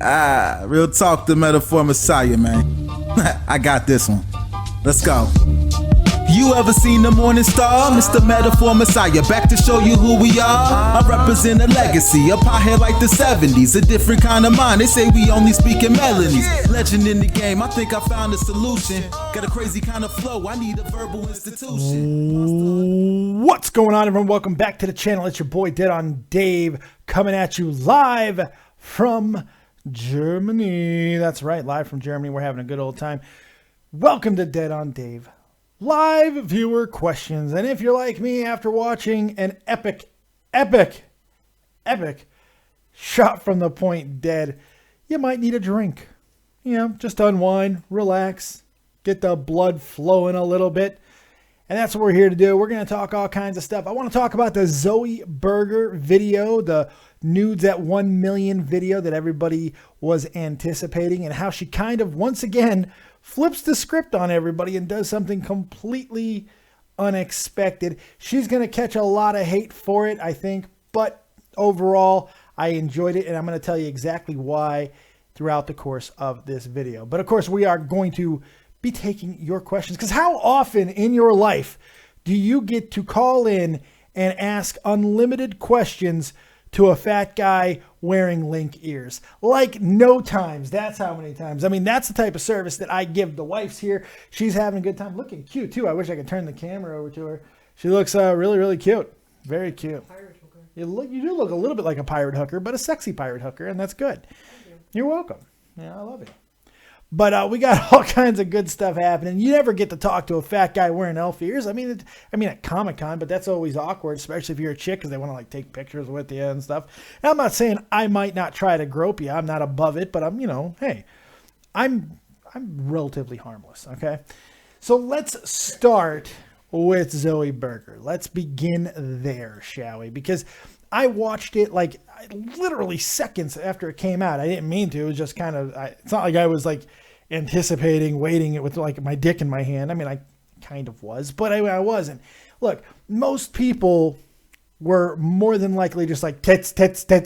Real talk, the Metaphor Messiah, man. I got this one. Let's go. You ever seen the morning star? Mr. Metaphor Messiah, back to show you who we are. I represent a legacy, a pothead like the 70s, a different kind of mind. They say we only speak in melodies. Legend in the game, I think I found a solution. Got a crazy kind of flow, I need a verbal institution. What's going on, everyone? Welcome back to the channel. It's your boy Dead on Dave coming at you live from Germany. That's right, live from Germany. We're having a good old time. Welcome to Dead on Dave live viewer questions. And if you're like me, after watching an epic shot from the point dead, you might need a drink. You know, just unwind, relax, get the blood flowing a little bit. And that's what we're here to do. We're going to talk all kinds of stuff. I want to talk about the Zoie Burgher video, the nudes at 1 million video that everybody was anticipating, and how she kind of, once again, flips the script on everybody and does something completely unexpected. She's going to catch a lot of hate for it, I think, but overall, I enjoyed it, and I'm going to tell you exactly why throughout the course of this video. But of course, we are going to be taking your questions, because how often in your life do you get to call in and ask unlimited questions to a fat guy wearing link ears? Like no times. That's how many times. I mean, that's the type of service that I give. The wife's here. She's having a good time. Looking cute too. I wish I could turn the camera over to her. She looks really, really cute. Very cute. Pirate hooker. You do look a little bit like a pirate hooker, but a sexy pirate hooker, and that's good. You're welcome. Yeah, I love you. But we got all kinds of good stuff happening. You never get to talk to a fat guy wearing elf ears. I mean at Comic-Con, but that's always awkward, especially if you're a chick, because they want to like take pictures with you and stuff. And I'm not saying I might not try to grope you. I'm not above it, but I'm, you know, hey, I'm relatively harmless. Okay, so let's start with Zoie Burgher. Let's begin there, shall we? Because I watched it like literally seconds after it came out. I didn't mean to. It was just kind of, it's not like I was like anticipating, waiting it with like my dick in my hand. I mean, I kind of was, but I wasn't. Look, most people were more than likely just like, tits.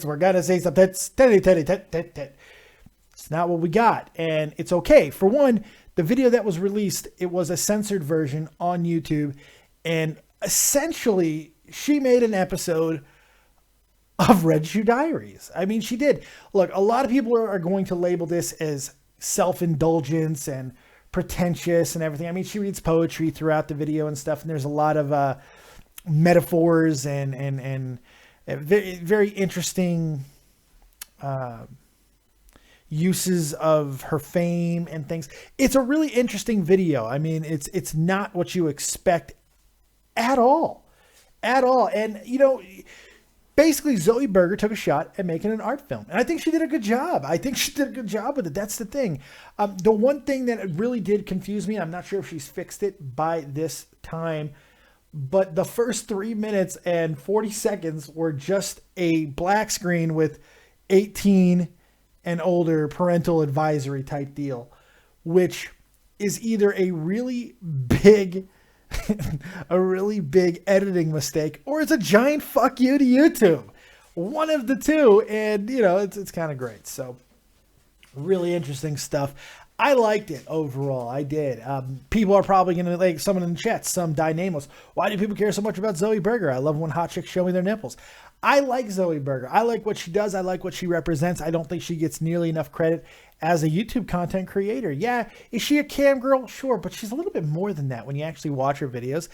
We're going to say some tits, titty. It's not what we got. And it's okay. For one, the video that was released, it was a censored version on YouTube. And essentially, she made an episode of Red Shoe Diaries. I mean, she did. Look, a lot of people are going to label this as self-indulgence and pretentious and everything. I mean, she reads poetry throughout the video and stuff, and there's a lot of metaphors and very, very interesting uses of her fame and things. It's a really interesting video. I mean, it's not what you expect at all. And, you know, basically, Zoie Burgher took a shot at making an art film. And I think she did a good job. with it. That's the thing. The one thing that really did confuse me, I'm not sure if she's fixed it by this time, but the first 3 minutes and 40 seconds were just a black screen with 18 and older parental advisory type deal, which is either a really big editing mistake, or it's a giant fuck you to YouTube. One of the two, and you know, it's kind of great. So really interesting stuff. I liked it overall. I did. People are probably going to, like someone in the chat, some die nameless, why do people care so much about Zoie Burgher? I love when hot chicks show me their nipples. I like Zoie Burgher. I like what she does. I like what she represents. I don't think she gets nearly enough credit as a YouTube content creator. Yeah, is she a cam girl? Sure, but she's a little bit more than that when you actually watch her videos.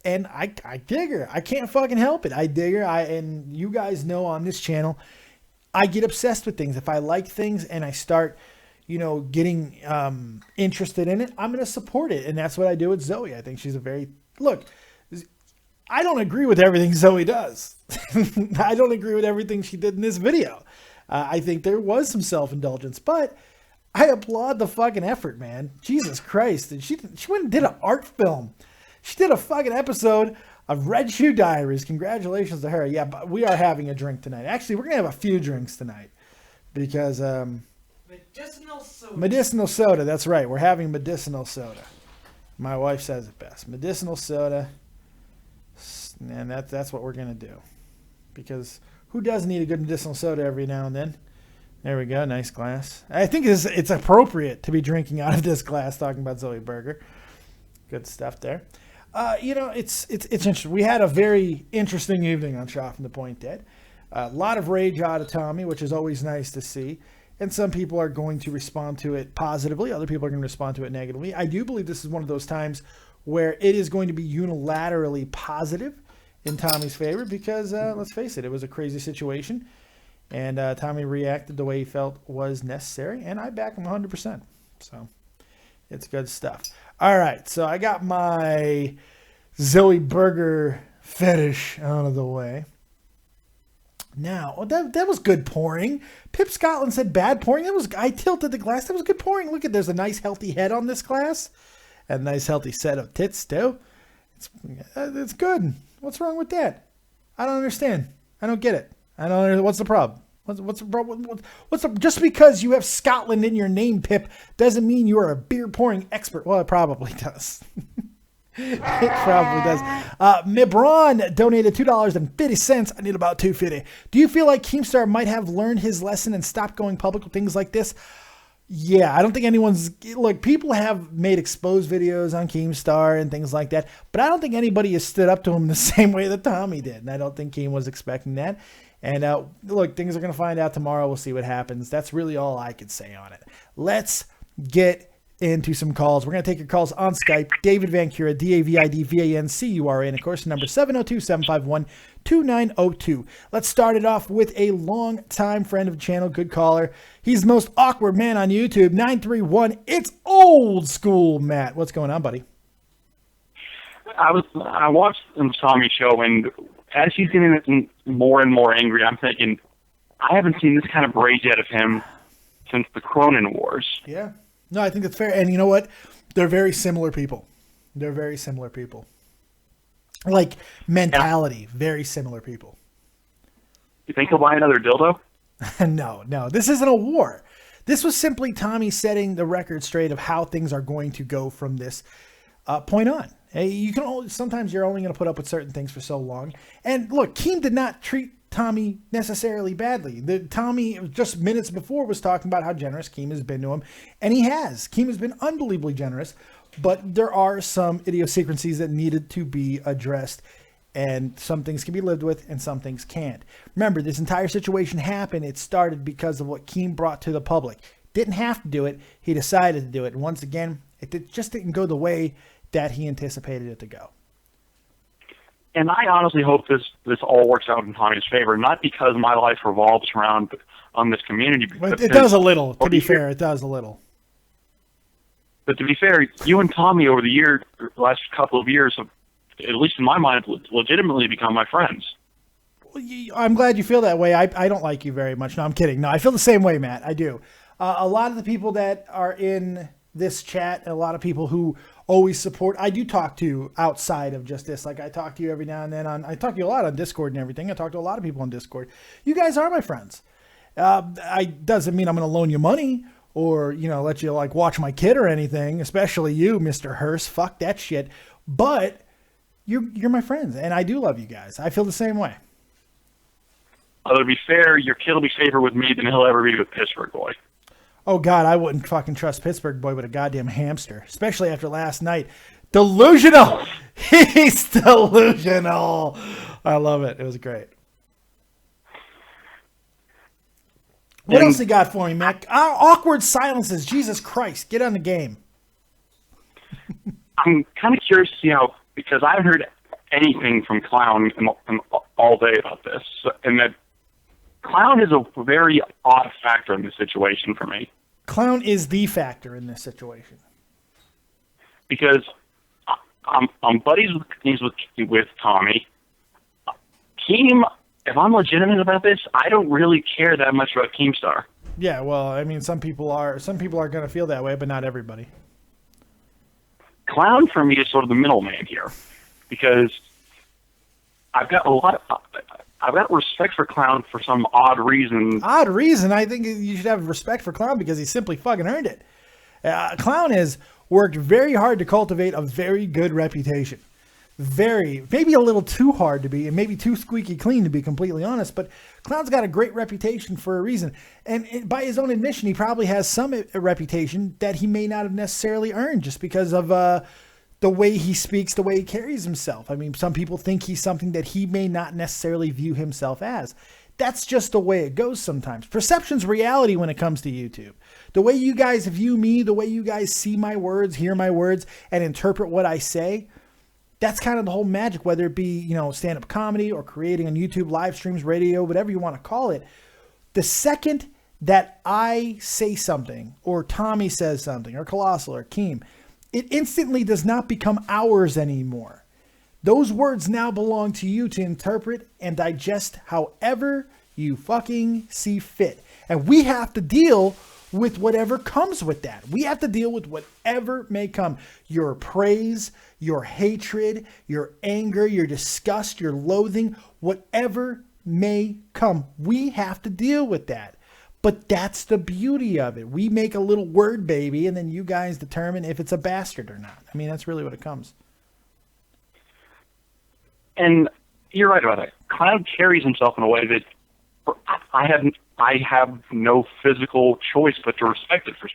And I dig her. I can't fucking help it. I dig her. And you guys know on this channel, I get obsessed with things. If I like things and I start, you know, getting interested in it, I'm going to support it. And that's what I do with Zoie. I think she's a very, look, I don't agree with everything Zoie does. I don't agree with everything she did in this video. I think there was some self-indulgence, but I applaud the fucking effort, man. Jesus Christ. And she went and did an art film. She did a fucking episode of Red Shoe Diaries. Congratulations to her. Yeah, but we are having a drink tonight. Actually, we're going to have a few drinks tonight because medicinal soda. That's right. We're having medicinal soda. My wife says it best. Medicinal soda. And that's what we're going to do. Because who doesn't need a good medicinal soda every now and then? There we go. Nice glass. I think it's appropriate to be drinking out of this glass, talking about Zoie Burgher. Good stuff there. It's interesting. We had a very interesting evening on Shot from the Point Dead. A lot of rage out of Tommy, which is always nice to see. And some people are going to respond to it positively. Other people are going to respond to it negatively. I do believe this is one of those times where it is going to be unilaterally positive in Tommy's favor because, let's face it, it was a crazy situation. And Tommy reacted the way he felt was necessary. And I back him 100%. So it's good stuff. All right. So I got my Zoie Burgher fetish out of the way. Now, that was good pouring. Pip Scotland said bad pouring. I tilted the glass. That was good pouring. Look there's a nice healthy head on this glass. And a nice healthy set of tits too. It's good. What's wrong with that? I don't understand. I don't get it. I don't understand. What's the problem? What's the problem? Just because you have Scotland in your name, Pip, doesn't mean you are a beer pouring expert. Well, it probably does. It probably does. Mibron donated $2.50. I need about $2.50. Do you feel like Keemstar might have learned his lesson and stopped going public with things like this? Yeah, I don't think people have made exposed videos on Keemstar and things like that, but I don't think anybody has stood up to him the same way that Tommy did, and I don't think Keem was expecting that. And things are going to find out tomorrow. We'll see what happens. That's really all I could say on it. Let's get into some calls. We're going to take your calls on Skype. David Vancura, DavidVancura, of course, number 702-751-2902. Let's start it off with a long-time friend of the channel, good caller. He's the most awkward man on YouTube, 931. It's old school, Matt. What's going on, buddy? I watched the Tommy show, and as he's getting more and more angry, I'm thinking, I haven't seen this kind of rage out of him since the Cronin Wars. Yeah. No, I think that's fair. And you know what? They're very similar people. Like mentality, very similar people. You think he'll buy another dildo? No. This isn't a war. This was simply Tommy setting the record straight of how things are going to go from this point on. Sometimes you're only going to put up with certain things for so long. And look, Keem did not treat Tommy necessarily badly. Tommy just minutes before was talking about how generous Keem has been to him, and he has. Keem has been unbelievably generous, but there are some idiosyncrasies that needed to be addressed, and some things can be lived with and some things can't. Remember, this entire situation happened. It started because of what Keem brought to the public. Didn't have to do it. He decided to do it. And once again, just didn't go the way that he anticipated it to go. And I honestly hope this all works out in Tommy's favor, not because my life revolves around on this community. It does a little, to be fair. It does a little. But to be fair, you and Tommy over the last couple of years have, at least in my mind, legitimately become my friends. I'm glad you feel that way. I don't like you very much. No, I'm kidding. No, I feel the same way, Matt. I do. A lot of the people that are in this chat, and a lot of people who always support, I do talk to outside of just this. Like I talk to you every now and then I talk to you a lot on Discord and everything. I talk to a lot of people on Discord. You guys are my friends. Doesn't mean I'm going to loan you money or, let you watch my kid or anything, especially you, Mr. Hearst. Fuck that shit. But you're my friends and I do love you guys. I feel the same way. To be fair, your kid will be safer with me than he'll ever be with Pittsburgh Boy. Oh, God, I wouldn't fucking trust Pittsburgh Boy with a goddamn hamster, especially after last night. Delusional. He's delusional. I love it. It was great. What else you got for me, Mac? Awkward silences. Jesus Christ. Get on the game. I'm kind of curious to see because I haven't heard anything from Clown all day about this, and that Clown is a very odd factor in this situation for me. Clown is the factor in this situation. Because I'm buddies with Tommy. Keem, if I'm legitimate about this, I don't really care that much about Keemstar. Yeah, well, I mean, some people are going to feel that way, but not everybody. Clown for me is sort of the middleman here, because I've got respect for Clown for some odd reason. Odd reason? I think you should have respect for Clown because he simply fucking earned it. Clown has worked very hard to cultivate a very good reputation. maybe a little too hard to be, and maybe too squeaky clean to be completely honest, but Clown's got a great reputation for a reason. And by his own admission, he probably has some reputation that he may not have necessarily earned just because of the way he speaks, the way he carries himself. I mean, some people think he's something that he may not necessarily view himself as. That's just the way it goes sometimes. Perception's reality when it comes to YouTube. The way you guys view me, the way you guys see my words, hear my words, and interpret what I say, that's kind of the whole magic, whether it be, you know, stand-up comedy or creating on YouTube, live streams, radio, whatever you want to call it. The second that I say something, or Tommy says something, or Colossal, or Keem, it instantly does not become ours anymore. Those words now belong to you to interpret and digest however you fucking see fit. And we have to deal with whatever comes with that. We have to deal with whatever may come. Your praise, your hatred, your anger, your disgust, your loathing, whatever may come. We have to deal with that. But that's the beauty of it. We make a little word baby, and then you guys determine if it's a bastard or not. I mean, that's really what it comes. And you're right about that. Clown carries himself in a way that I have no physical choice but to respect it for.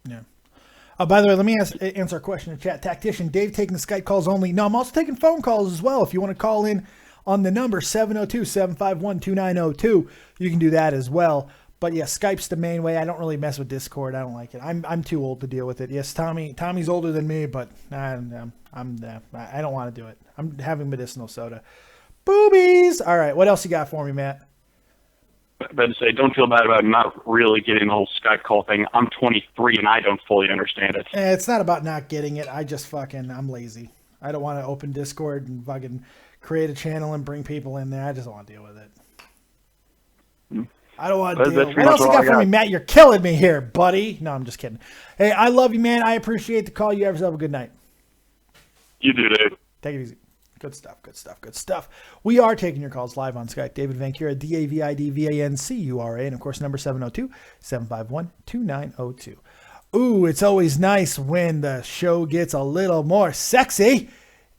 Yeah. By the way, let me answer a question in chat. Tactician, Dave taking the Skype calls only. No, I'm also taking phone calls as well. If you want to call in on the number 702-751-2902, you can do that as well. But yeah, Skype's the main way. I don't really mess with Discord. I don't like it. I'm too old to deal with it. Yes, Tommy's older than me, but I don't want to do it. I'm having medicinal soda. Boobies. All right, what else you got for me, Matt? But to say, don't feel bad about not really getting the whole Skype call thing. I'm 23 and I don't fully understand it. It's not about not getting it. I'm lazy. I don't want to open Discord and fucking create a channel and bring people in there. I just don't want to deal with it. I don't want to deal. What else you got for me, Matt? You're killing me here, buddy. No, I'm just kidding. Hey, I love you, man. I appreciate the call. You have yourself a good night. You do, Dave. Take it easy. Good stuff, good stuff, good stuff. We are taking your calls live on Skype. David Vancura, DavidVancura, and of course, number 702-751-2902. Ooh, it's always nice when the show gets a little more sexy.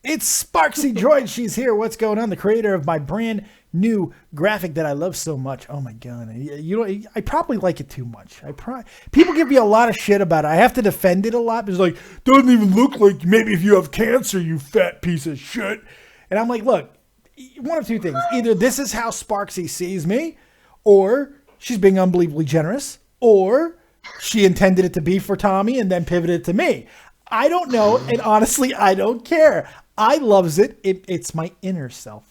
It's SparxyDriod. She's here. What's going on? The creator of my brand new graphic that I love so much. Oh my God. I probably like it too much. People give me a lot of shit about it. I have to defend it a lot. It's like, doesn't even look like maybe if you have cancer, you fat piece of shit. And I'm like, look, one of two things. Either this is how Sparksy sees me, or she's being unbelievably generous, or she intended it to be for Tommy and then pivoted to me. I don't know. And honestly, I don't care. I loves it. It's my inner self.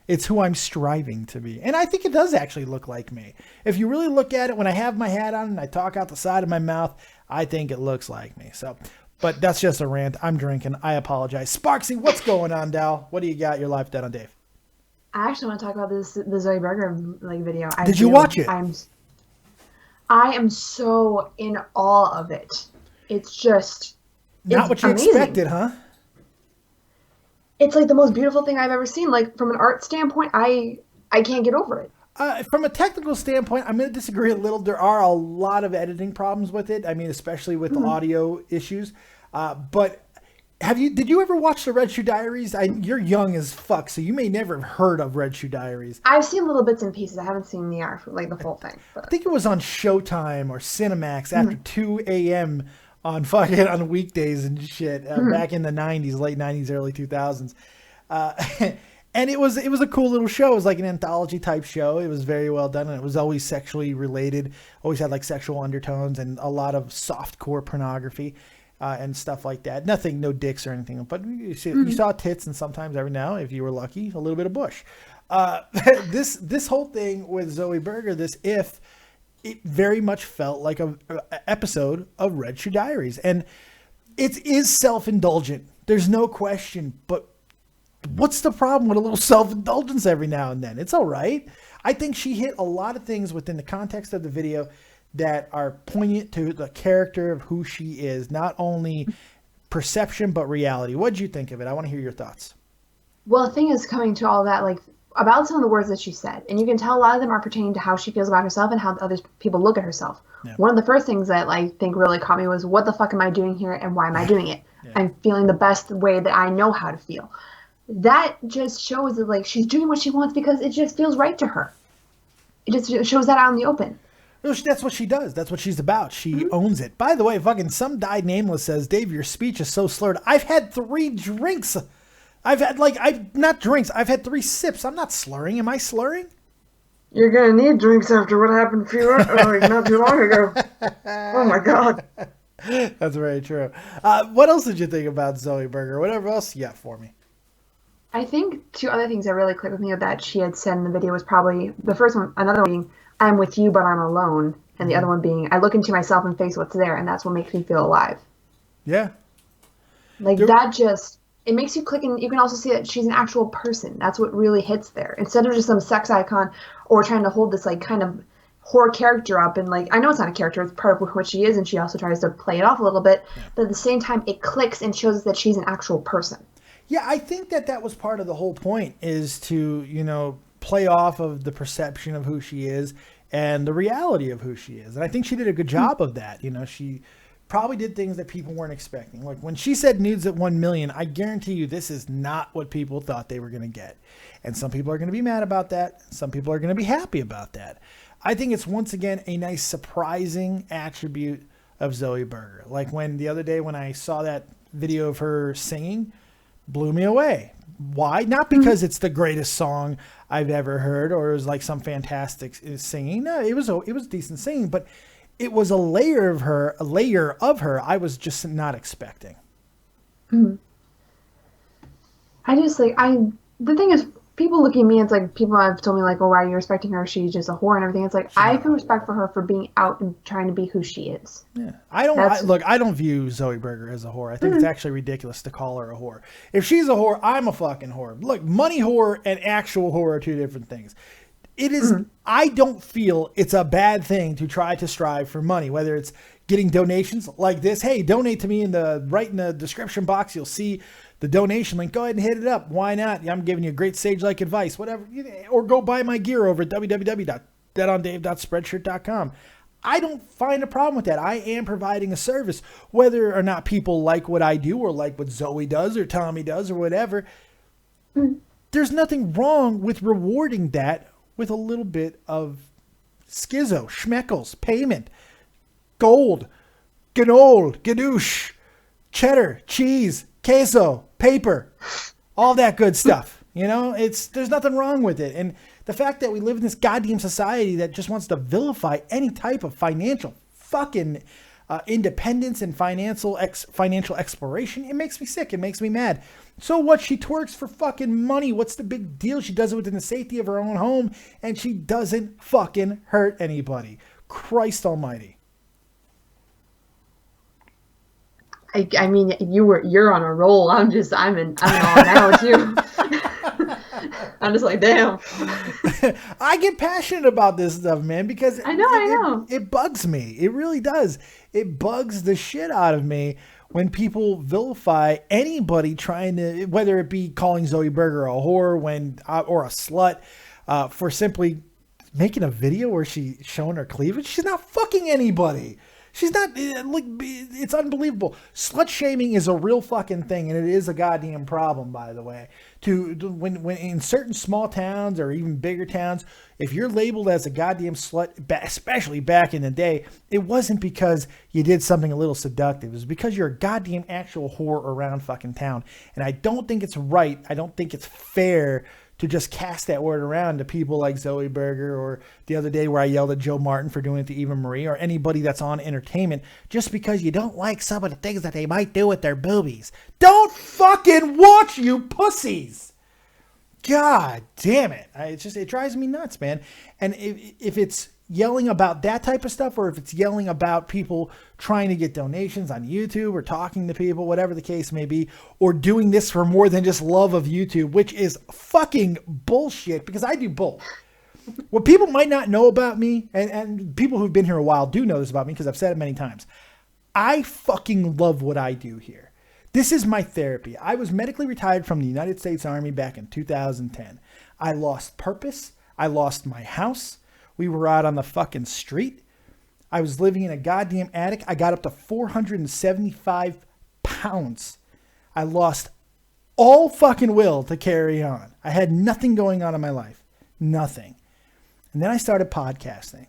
It's who I'm striving to be. And I think it does actually look like me. If you really look at it, when I have my hat on and I talk out the side of my mouth, I think it looks like me. So, but that's just a rant. I'm drinking. I apologize. Sparksy, what's going on, Dal? What do you got? Your life dead on Dave. I actually want to talk about the Zoie Burgher video. Did you watch it? I am so in awe of it. It's just not what you expected, huh? It's like the most beautiful thing I've ever seen. Like from an art standpoint, I can't get over it. From a technical standpoint, I'm going to disagree a little. There are a lot of editing problems with it. I mean, especially with the audio issues. But did you ever watch the Red Shoe Diaries? You're young as fuck, so you may never have heard of Red Shoe Diaries. I've seen little bits and pieces. I haven't seen the full thing. But. I think it was on Showtime or Cinemax after 2 a.m. on weekdays and shit back in the 90s, late 90s, early 2000s. And it was a cool little show. It was like an anthology type show. It was very well done, and it was always sexually related. Always had like sexual undertones and a lot of softcore pornography and stuff like that. Nothing, no dicks or anything, but you saw tits, and sometimes every now, if you were lucky, a little bit of bush. This whole thing with Zoie Burgher, it very much felt like a episode of Red Shoe Diaries, and it is self-indulgent. There's no question, but what's the problem with a little self-indulgence every now and then? It's all right. I think she hit a lot of things within the context of the video that are poignant to the character of who she is, not only perception, but reality. What'd you think of it? I want to hear your thoughts. Well, the thing is coming to all that, like, about some of the words that she said, and you can tell a lot of them are pertaining to how she feels about herself and how other people look at herself. Yeah. One of the first things that I think really caught me was, what the fuck am I doing here and why am I doing it? I'm feeling the best way that I know how to feel. That just shows that, like, she's doing what she wants because it just feels right to her. It just shows that out in the open. That's what she does. That's what she's about. She owns it. By the way, fucking some died nameless says, Dave, your speech is so slurred. I've had 3 drinks. I've had not drinks. I've had 3 sips. I'm not slurring. Am I slurring? You're going to need drinks after what happened a few not too long ago. Oh, my God. That's very true. What else did you think about Zoie Burgher? Whatever else you got for me? I think 2 other things that really clicked with me that she had said in the video was probably the first one, another one being, I'm with you, but I'm alone. And the other one being, I look into myself and face what's there, and that's what makes me feel alive. Yeah. Like, that just, it makes you click, and you can also see that she's an actual person. That's what really hits there. Instead of just some sex icon or trying to hold this, like, kind of horror character up. And, like, I know it's not a character, it's part of what she is, and she also tries to play it off a little bit. Yeah. But at the same time, it clicks and shows us that she's an actual person. Yeah, I think that was part of the whole point, is to, play off of the perception of who she is and the reality of who she is. And I think she did a good job of that. She probably did things that people weren't expecting. Like when she said nudes at 1 million, I guarantee you this is not what people thought they were going to get. And some people are going to be mad about that. Some people are going to be happy about that. I think it's once again a nice surprising attribute of Zoie Burgher. Like the other day when I saw that video of her singing, blew me away. Why? Not because it's the greatest song I've ever heard or it was like some fantastic singing. No, it was decent singing, but it was a layer of her I was just not expecting. Mm-hmm. The thing is, people look at me, it's like, people have told me, like, oh, why are you respecting her? She's just a whore and everything. It's like, I have respect for her for being out and trying to be who she is. Yeah. I don't view Zoie Burgher as a whore. I think it's actually ridiculous to call her a whore. If she's a whore, I'm a fucking whore. Look, money whore and actual whore are 2 different things. It is, I don't feel it's a bad thing to try to strive for money, whether it's getting donations like this. Hey, donate to me right in the description box. You'll see the donation link. Go ahead and hit it up. Why not? I'm giving you great sage-like advice, whatever. Or go buy my gear over at www.deadondave.spreadshirt.com. I don't find a problem with that. I am providing a service, whether or not people like what I do or like what Zoe does or Tommy does or whatever. There's nothing wrong with rewarding that with a little bit of schizo, schmeckles, payment, gold, ganole, gadoosh, cheddar, cheese, queso, paper, all that good stuff. There's nothing wrong with it. And the fact that we live in this goddamn society that just wants to vilify any type of financial fucking independence and financial exploration, it makes me sick. It makes me mad. So what? She twerks for fucking money. What's the big deal? She does it within the safety of her own home, and she doesn't fucking hurt anybody. Christ almighty. I mean, you're on a roll. I'm in all now too. I'm just like, damn. I get passionate about this stuff, man, because I know. It bugs me. It really does. It bugs the shit out of me when people vilify anybody trying to, whether it be calling Zoie Burgher a whore or a slut for simply making a video where she's showing her cleavage. She's not fucking anybody. She's not, it's unbelievable. Slut shaming is a real fucking thing, and it is a goddamn problem, by the way. When in certain small towns or even bigger towns, if you're labeled as a goddamn slut, especially back in the day, it wasn't because you did something a little seductive. It was because you're a goddamn actual whore around fucking town. And I don't think it's right. I don't think it's fair to just cast that word around to people like Zoie Burgher, or the other day where I yelled at Joe Martin for doing it to Eva Marie, or anybody that's on entertainment, just because you don't like some of the things that they might do with their boobies. Don't fucking watch, you pussies! God damn it. It drives me nuts, man. And if it's yelling about that type of stuff, or if it's yelling about people trying to get donations on YouTube or talking to people, whatever the case may be, or doing this for more than just love of YouTube, which is fucking bullshit, because I do both. What people might not know about me, and people who've been here a while do know this about me because I've said it many times, I fucking love what I do here. This is my therapy. I was medically retired from the United States Army back in 2010. I lost purpose. I lost my house. We were out on the fucking street. I was living in a goddamn attic. I got up to 475 pounds pounds. I lost all fucking will to carry on. I had nothing going on in my life. Nothing. And then I started podcasting.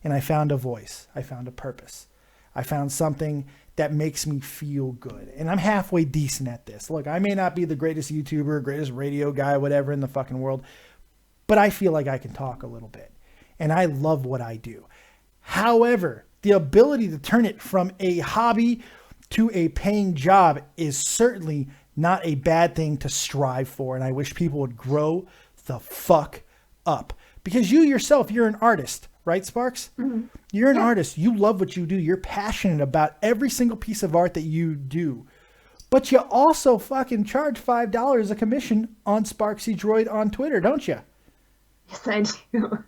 And I found a voice. I found a purpose. I found something that makes me feel good. And I'm halfway decent at this. Look, I may not be the greatest YouTuber, greatest radio guy, whatever in the fucking world, but I feel like I can talk a little bit. And I love what I do. However, the ability to turn it from a hobby to a paying job is certainly not a bad thing to strive for. And I wish people would grow the fuck up. Because you yourself, you're an artist, right, Sparks? Mm-hmm. You're an artist. You love what you do. You're passionate about every single piece of art that you do. But you also fucking charge $5 a commission on SparxyDriod on Twitter, don't you? Yes, I do.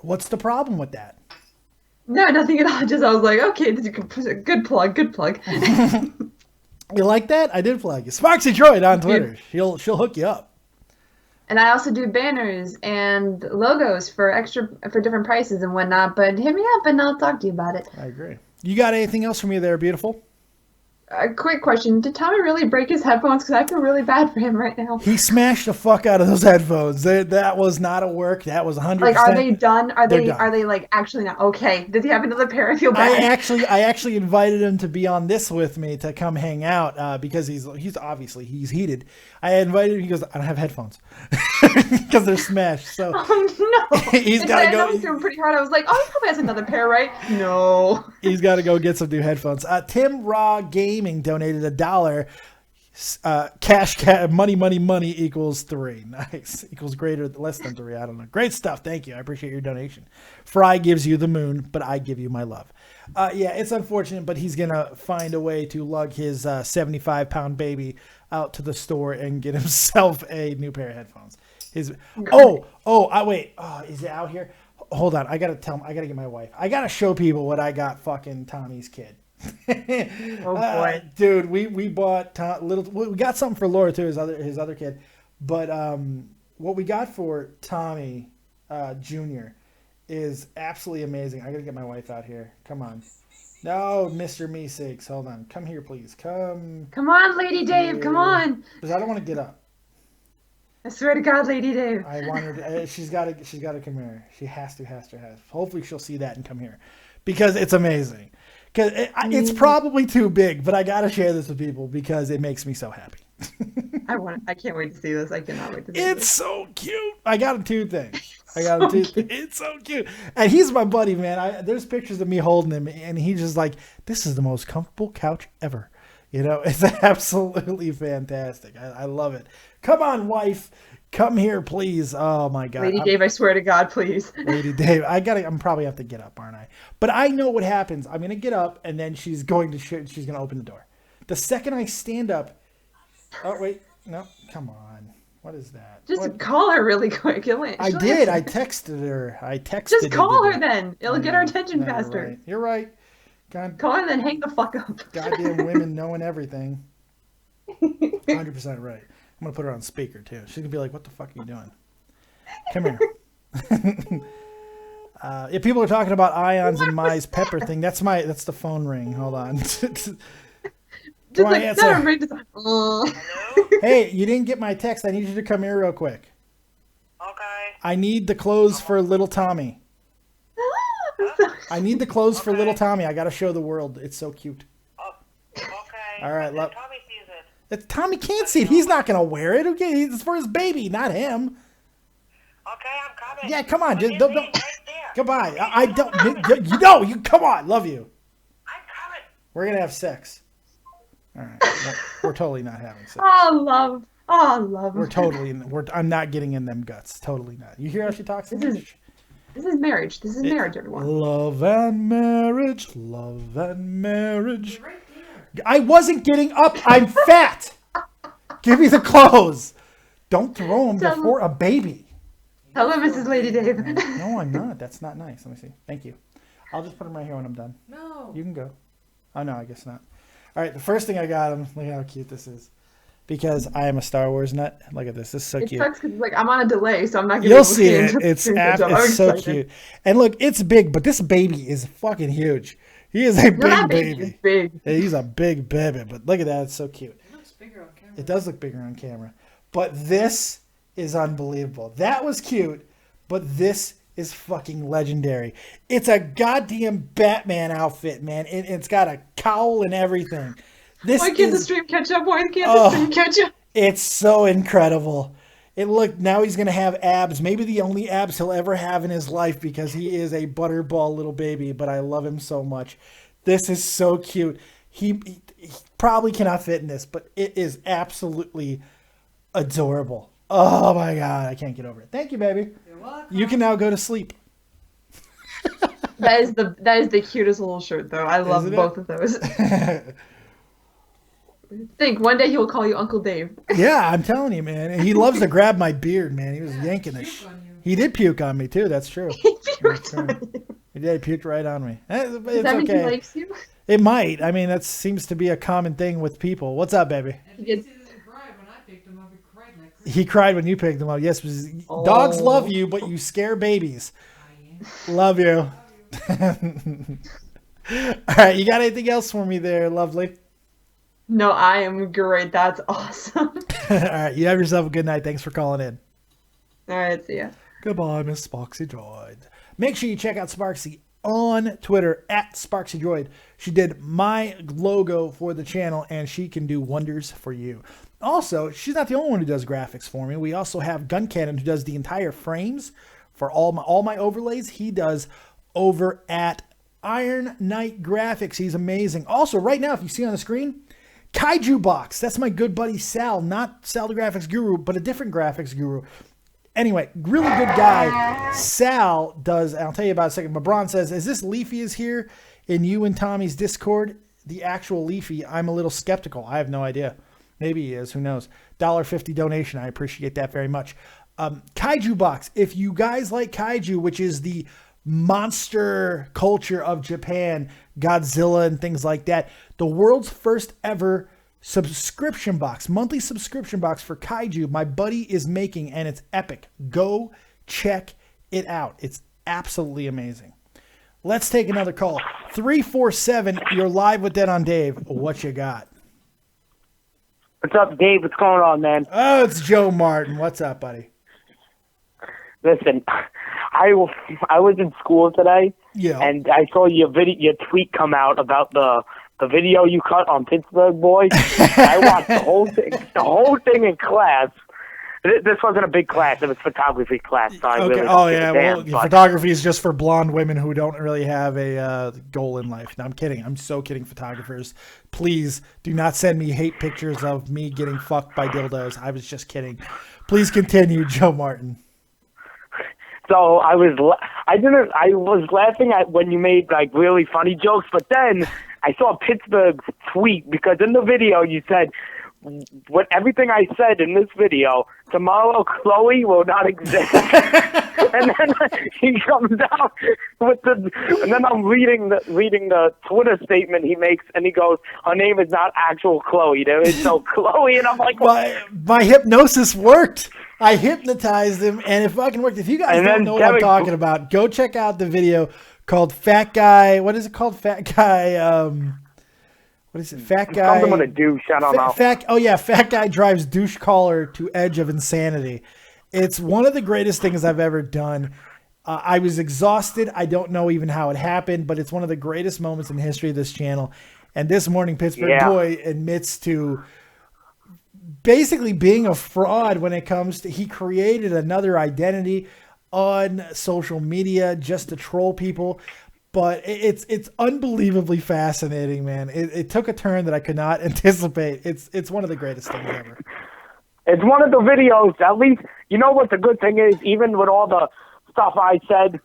What's the problem with that? No, nothing at all. Just I was like, okay, this is a good plug. You like that? I did plug you. SparxyDriod on Twitter. She'll hook you up. And I also do banners and logos for different prices and whatnot. But hit me up and I'll talk to you about it. I agree. You got anything else for me there, beautiful? A quick question. Did Tommy really break his headphones? Because I feel really bad for him right now. He smashed the fuck out of those headphones. That was not a work. That was 100%. Like, are they done? Are They're they done. Are they like actually not? Okay. Does he have another pair? I feel bad. I actually invited him to be on this with me to come hang out because he's obviously heated. I invited him. He goes, I don't have headphones because they're smashed. So oh no. He's got to go. I threw him pretty hard. I was like, oh, he probably has another pair, right? No. He's got to go get some new headphones. Tim Raw Gaming donated $1. Cash money equals 3. Nice. Equals less than 3. I don't know. Great stuff. Thank you. I appreciate your donation. Fry gives you the moon, but I give you my love. Yeah, it's unfortunate, but he's gonna find a way to lug his 75-pound baby out to the store and get himself a new pair of headphones. Wait. Is it out here? Hold on. I gotta get my wife. I gotta show people what I got fucking Tommy's kid. Oh boy, dude, we bought we got something for Laura too, his other kid, but what we got for Tommy Jr. is absolutely amazing. I gotta get my wife out here. Come on, no, Mr. Meeseeks, hold on, come here, please, come on, Lady Dave, here. Come on, because I don't want to get up. I swear to God, Lady Dave. I want her to, she's got to come here. She has to. Hopefully she'll see that and come here because it's amazing. Because it's probably too big, but I got to share this with people because it makes me so happy. I can't wait to see this. I cannot wait to see this. It's so cute. I got him 2 things. It's so cute. And he's my buddy, man. There's pictures of me holding him, and he's just like, this is the most comfortable couch ever. You know, it's absolutely fantastic. I love it. Come on, wife. Come here, please. Oh my God. Lady Dave, I swear to God, please. Lady Dave, I'm probably have to get up, aren't I? But I know what happens. I'm going to get up and then she's going to open the door. The second I stand up. Oh, wait. No, come on. What is that? Just call her really quick. I did. I texted her. Just call her then. It'll get our attention faster. Right. You're right. Call her then hang the fuck up. Goddamn women knowing everything. 100% right. I'm going to put her on speaker, too. She's going to be like, what the fuck are you doing? Come here. Yeah, people are talking about Ions and Mai's pepper thing. That's the phone ring. Hold on. Do I answer? Hey, you didn't get my text. I need you to come here real quick. Okay. I need the clothes for little Tommy. I need the clothes for little Tommy. I got to show the world. It's so cute. Oh, okay. All right, love. Tommy sees it. Tommy can't see it. He's not going to wear it. Okay, it's for his baby, not him. Okay, I'm coming. Yeah, come on. Just don't. Right there. Goodbye. I don't. You come on. Love you. I'm coming. We're going to have sex. All right. We're totally not having sex. Oh, love. I'm not getting in them guts. Totally not. You hear how she talks? This is marriage. This is marriage, everyone. Love and marriage. Love and marriage. Right there. I wasn't getting up. I'm fat. Give me the clothes. Don't throw them before a baby. Hello, Mrs. Lady Dave. No, I'm not. That's not nice. Let me see. Thank you. I'll just put them right here when I'm done. No. You can go. Oh, no, I guess not. All right, the first thing I got him, look how cute this is. Because I am a Star Wars nut. Look at this. This is so cute. It sucks because I'm on a delay, so I'm not going to You'll see it. It's so cute. And look, it's big, but this baby is fucking huge. He is a No, that big baby is baby. big. Yeah, he's a big baby, but look at that. It's so cute. It looks bigger on camera. It does look bigger on camera. But this is unbelievable. That was cute, but this is fucking legendary. It's a goddamn Batman outfit, man. It's got a cowl and everything. Why can't the stream catch up? Why can't the stream catch up? It's so incredible. Now he's going to have abs. Maybe the only abs he'll ever have in his life because he is a butterball little baby, but I love him so much. This is so cute. He probably cannot fit in this, but it is absolutely adorable. Oh my God. I can't get over it. Thank you, baby. You're welcome. You can now go to sleep. That is the cutest little shirt, though. I love Isn't it? both of those. Think one day he'll call you Uncle Dave. Yeah, I'm telling you, man. He loves to grab my beard, man. He was yanking the Puke on you. He did puke on me, too. That's true. He puked on you. He did. He puked right on me. It's Does that mean he okay. likes you? It might. I mean, that seems to be a common thing with people. What's up, baby? At least he didn't cry when I picked him up. He cried like crazy. He cried when you picked him up. Yes, because dogs love you, but you scare babies. Love you. All right, you got anything else for me there, lovely? No, I am great. That's awesome. All right, you have yourself a good night. Thanks for calling in. All right, see ya. Goodbye, Miss SparxyDriod. Make sure you check out Sparksy on Twitter at SparxyDriod. She did my logo for the channel, and she can do wonders for you. Also, she's not the only one who does graphics for me. We also have Guncannon, who does the entire frames for all my overlays. He does over at Iron Knight Graphics. He's amazing. Also, right now, if you see on the screen, KAIJU BOX. That's my good buddy Sal, not Sal the graphics guru, but a different graphics guru. Anyway, really good guy. Sal does, I'll tell you about it in a second, but Braun says, is this Leafy is here in you and Tommy's Discord? The actual Leafy, I'm a little skeptical. I have no idea. Maybe he is, who knows. $1.50 donation, I appreciate that very much. KAIJU BOX, if you guys like Kaiju, which is the monster culture of Japan, Godzilla and things like that, the world's first ever subscription box, monthly subscription box for Kaiju, my buddy is making, and it's epic. Go check it out. It's absolutely amazing. Let's take another call. 347, you're live with Dead on Dave. What you got? What's up, Dave? What's going on, man? Oh, it's Joe Martin. What's up, buddy? Listen, I was in school today, Yeah. and I saw your tweet come out about the video you cut on Pittsburgh Boy. I watched the whole thing in class. This wasn't a big class; it was photography class. So I Okay. really Oh don't give yeah. a Well, damn, but- photography is just for blonde women who don't really have a goal in life. No, I'm kidding. I'm so kidding, photographers. Please do not send me hate pictures of me getting fucked by dildos. I was just kidding. Please continue, Joe Martin. So I was laughing at when you made like really funny jokes, but then I saw Pittsburgh's tweet because in the video you said, "What everything I said in this video, tomorrow Chloe will not exist." And then he comes out with and then I'm reading the Twitter statement he makes, and he goes, "Her name is not actual Chloe. There is no Chloe." And I'm like, my hypnosis worked. I hypnotized him, and it fucking worked. If you guys don't know what I'm talking about, go check out the video called Fat Guy. What is it called? Fat Guy. What is it? Fat Guy. Something with a douche. I don't know. Fat Guy drives douche caller to edge of insanity. It's one of the greatest things I've ever done. I was exhausted. I don't know even how it happened, but it's one of the greatest moments in the history of this channel. And this morning, Pittsburgh Boy admits to basically being a fraud when it comes to, he created another identity on social media just to troll people. But it's unbelievably fascinating, man. It took a turn that I could not anticipate. It's one of the greatest things ever. It's one of the videos, at least, you know what the good thing is, even with all the stuff I said,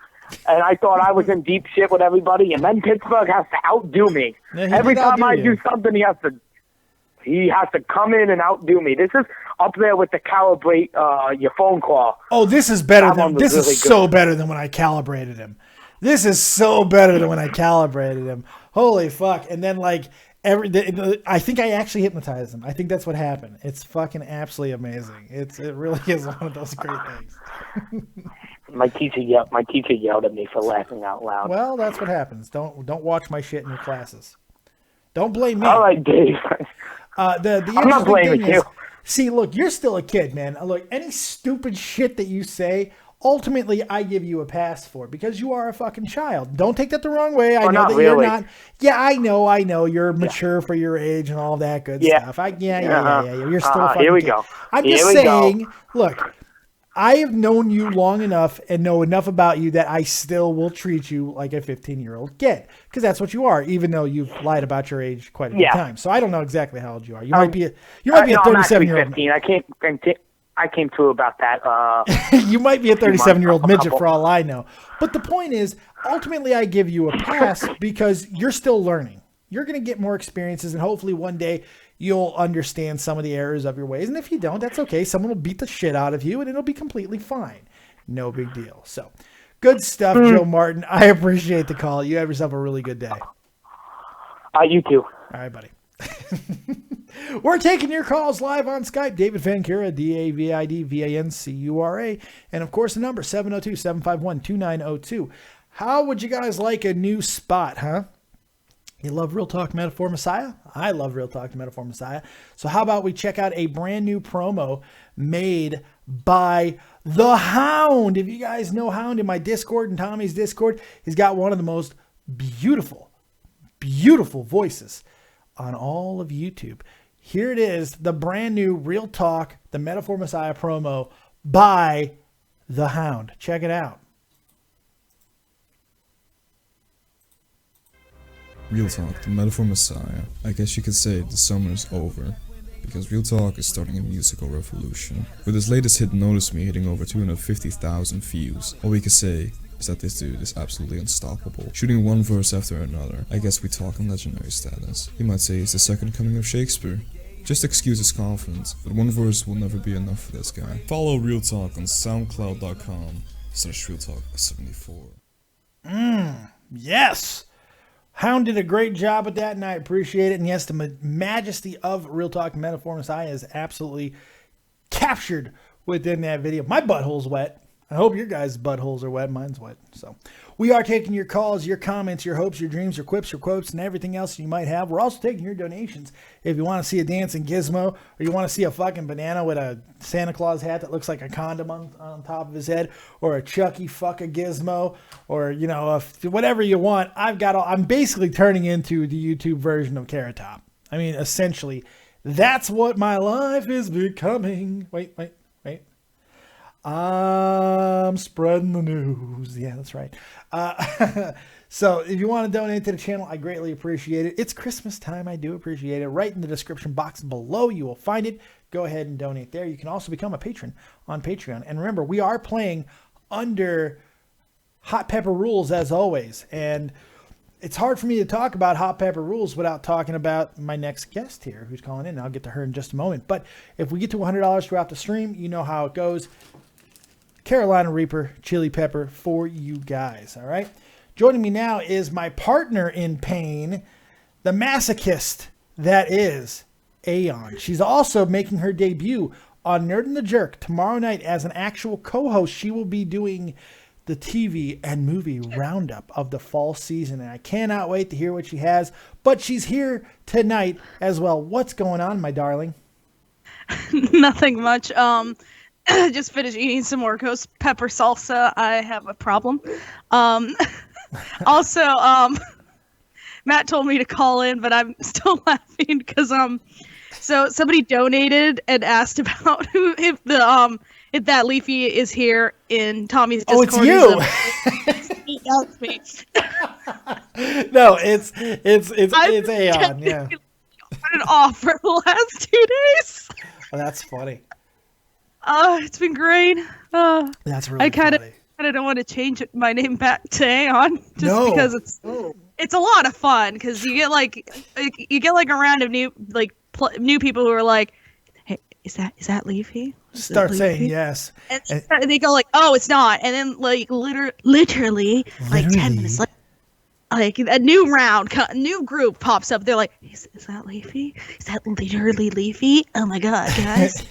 and I thought I was in deep shit with everybody, and then Pittsburgh has to outdo me. Yeah, Every time I do something, he has to come in and outdo me. This is up there with the calibrate your phone call. Oh, this is better than This really is so better than when I calibrated him. This is so better than when I calibrated him. Holy fuck. And then like I think I actually hypnotized him. I think that's what happened. It's fucking absolutely amazing. It really is one of those great things. My teacher yelled at me for laughing out loud. Well, that's what happens. Don't watch my shit in your classes. Don't blame me. All right, Dave. The I'm not blaming thing you. is, see, look, you're still a kid, man. Look, any stupid shit that you say, ultimately, I give you a pass for because you are a fucking child. Don't take that the wrong way. I know not that really. you're not. Yeah, I know. You're mature for your age and all that good stuff. Yeah. You're still a fucking Here we kid. go. I'm Here just we saying, go. look, I have known you long enough and know enough about you that I still will treat you like a 15-year-old kid because that's what you are, even though you've lied about your age quite a few times. So I don't know exactly how old you are. You might be a 37-year-old. I'm actually 15. I came to about that. You might be a 37-year-old midget for all I know. But the point is, ultimately, I give you a pass because you're still learning. You're going to get more experiences, and hopefully one day you'll understand some of the errors of your ways. And if you don't, that's okay. Someone will beat the shit out of you, and it'll be completely fine. No big deal. So, good stuff, Joe Martin. I appreciate the call. You have yourself a really good day. You too. All right, buddy. We're taking your calls live on Skype. David Vancura, DavidVancura. And, of course, the number, 702-751-2902. How would you guys like a new spot, huh? You love Real Talk Metaphor Messiah? I love Real Talk Metaphor Messiah. So how about we check out a brand new promo made by the Hound. If you guys know Hound in my Discord and Tommy's Discord, he's got one of the most beautiful voices on all of YouTube. Here it is, the brand new Real Talk, the Metaphor Messiah promo by the Hound. Check it out. Real Talk, the Metaphor Messiah. I guess you could say the summer is over, because Real Talk is starting a musical revolution. With his latest hit Notice Me hitting over 250,000 views, all we can say is that this dude is absolutely unstoppable, shooting one verse after another. I guess we talk on legendary status. You might say he's the second coming of Shakespeare. Just excuse his confidence, but one verse will never be enough for this guy. Follow Real Talk on SoundCloud.com/RealTalk74. Yes! Hound did a great job with that, and I appreciate it. And yes, the majesty of Real Talk Metaphor Messiah is absolutely captured within that video. My butthole's wet. I hope your guys' buttholes are wet. Mine's wet. So we are taking your calls, your comments, your hopes, your dreams, your quips, your quotes, and everything else you might have. We're also taking your donations. If you want to see a dancing gizmo, or you want to see a fucking banana with a Santa Claus hat that looks like a condom on top of his head, or a Chucky fuck a gizmo, or, you know, whatever you want, I'm basically turning into the YouTube version of Carrot Top. I mean, essentially, that's what my life is becoming. Wait. I'm spreading the news. Yeah, that's right. So if you want to donate to the channel, I greatly appreciate it. It's Christmas time. I do appreciate it. Right in the description box below, you will find it. Go ahead and donate there. You can also become a patron on Patreon. And remember, we are playing under Hot Pepper rules as always. And it's hard for me to talk about Hot Pepper rules without talking about my next guest here who's calling in. I'll get to her in just a moment. But if we get to $100 throughout the stream, you know how it goes. Carolina Reaper chili pepper for you guys. All right. Joining me now is my partner in pain, the masochist that is Aeon. She's also making her debut on Nerd and the Jerk tomorrow night as an actual co-host. She will be doing the TV and movie roundup of the fall season, and I cannot wait to hear what she has. But she's here tonight as well. What's going on, my darling? Nothing much. Just finished eating some more ghost pepper salsa. I have a problem. Also, Matt told me to call in, but I'm still laughing because so somebody donated and asked about if that Leafy is here in Tommy's Discord. Oh, it's you. That's me. No, it's Aeon. Yeah. On and off for the last 2 days. Oh, that's funny. It's been great. That's really funny. I don't want to change my name back to Aeon because it's a lot of fun because you get like a round of new people who are like, hey, is that Leafy? Start saying yes, and they go like, oh, it's not, and then like literally like 10 minutes later, like a new group pops up. They're like, is that Leafy? Is that literally Leafy? Oh my god, guys!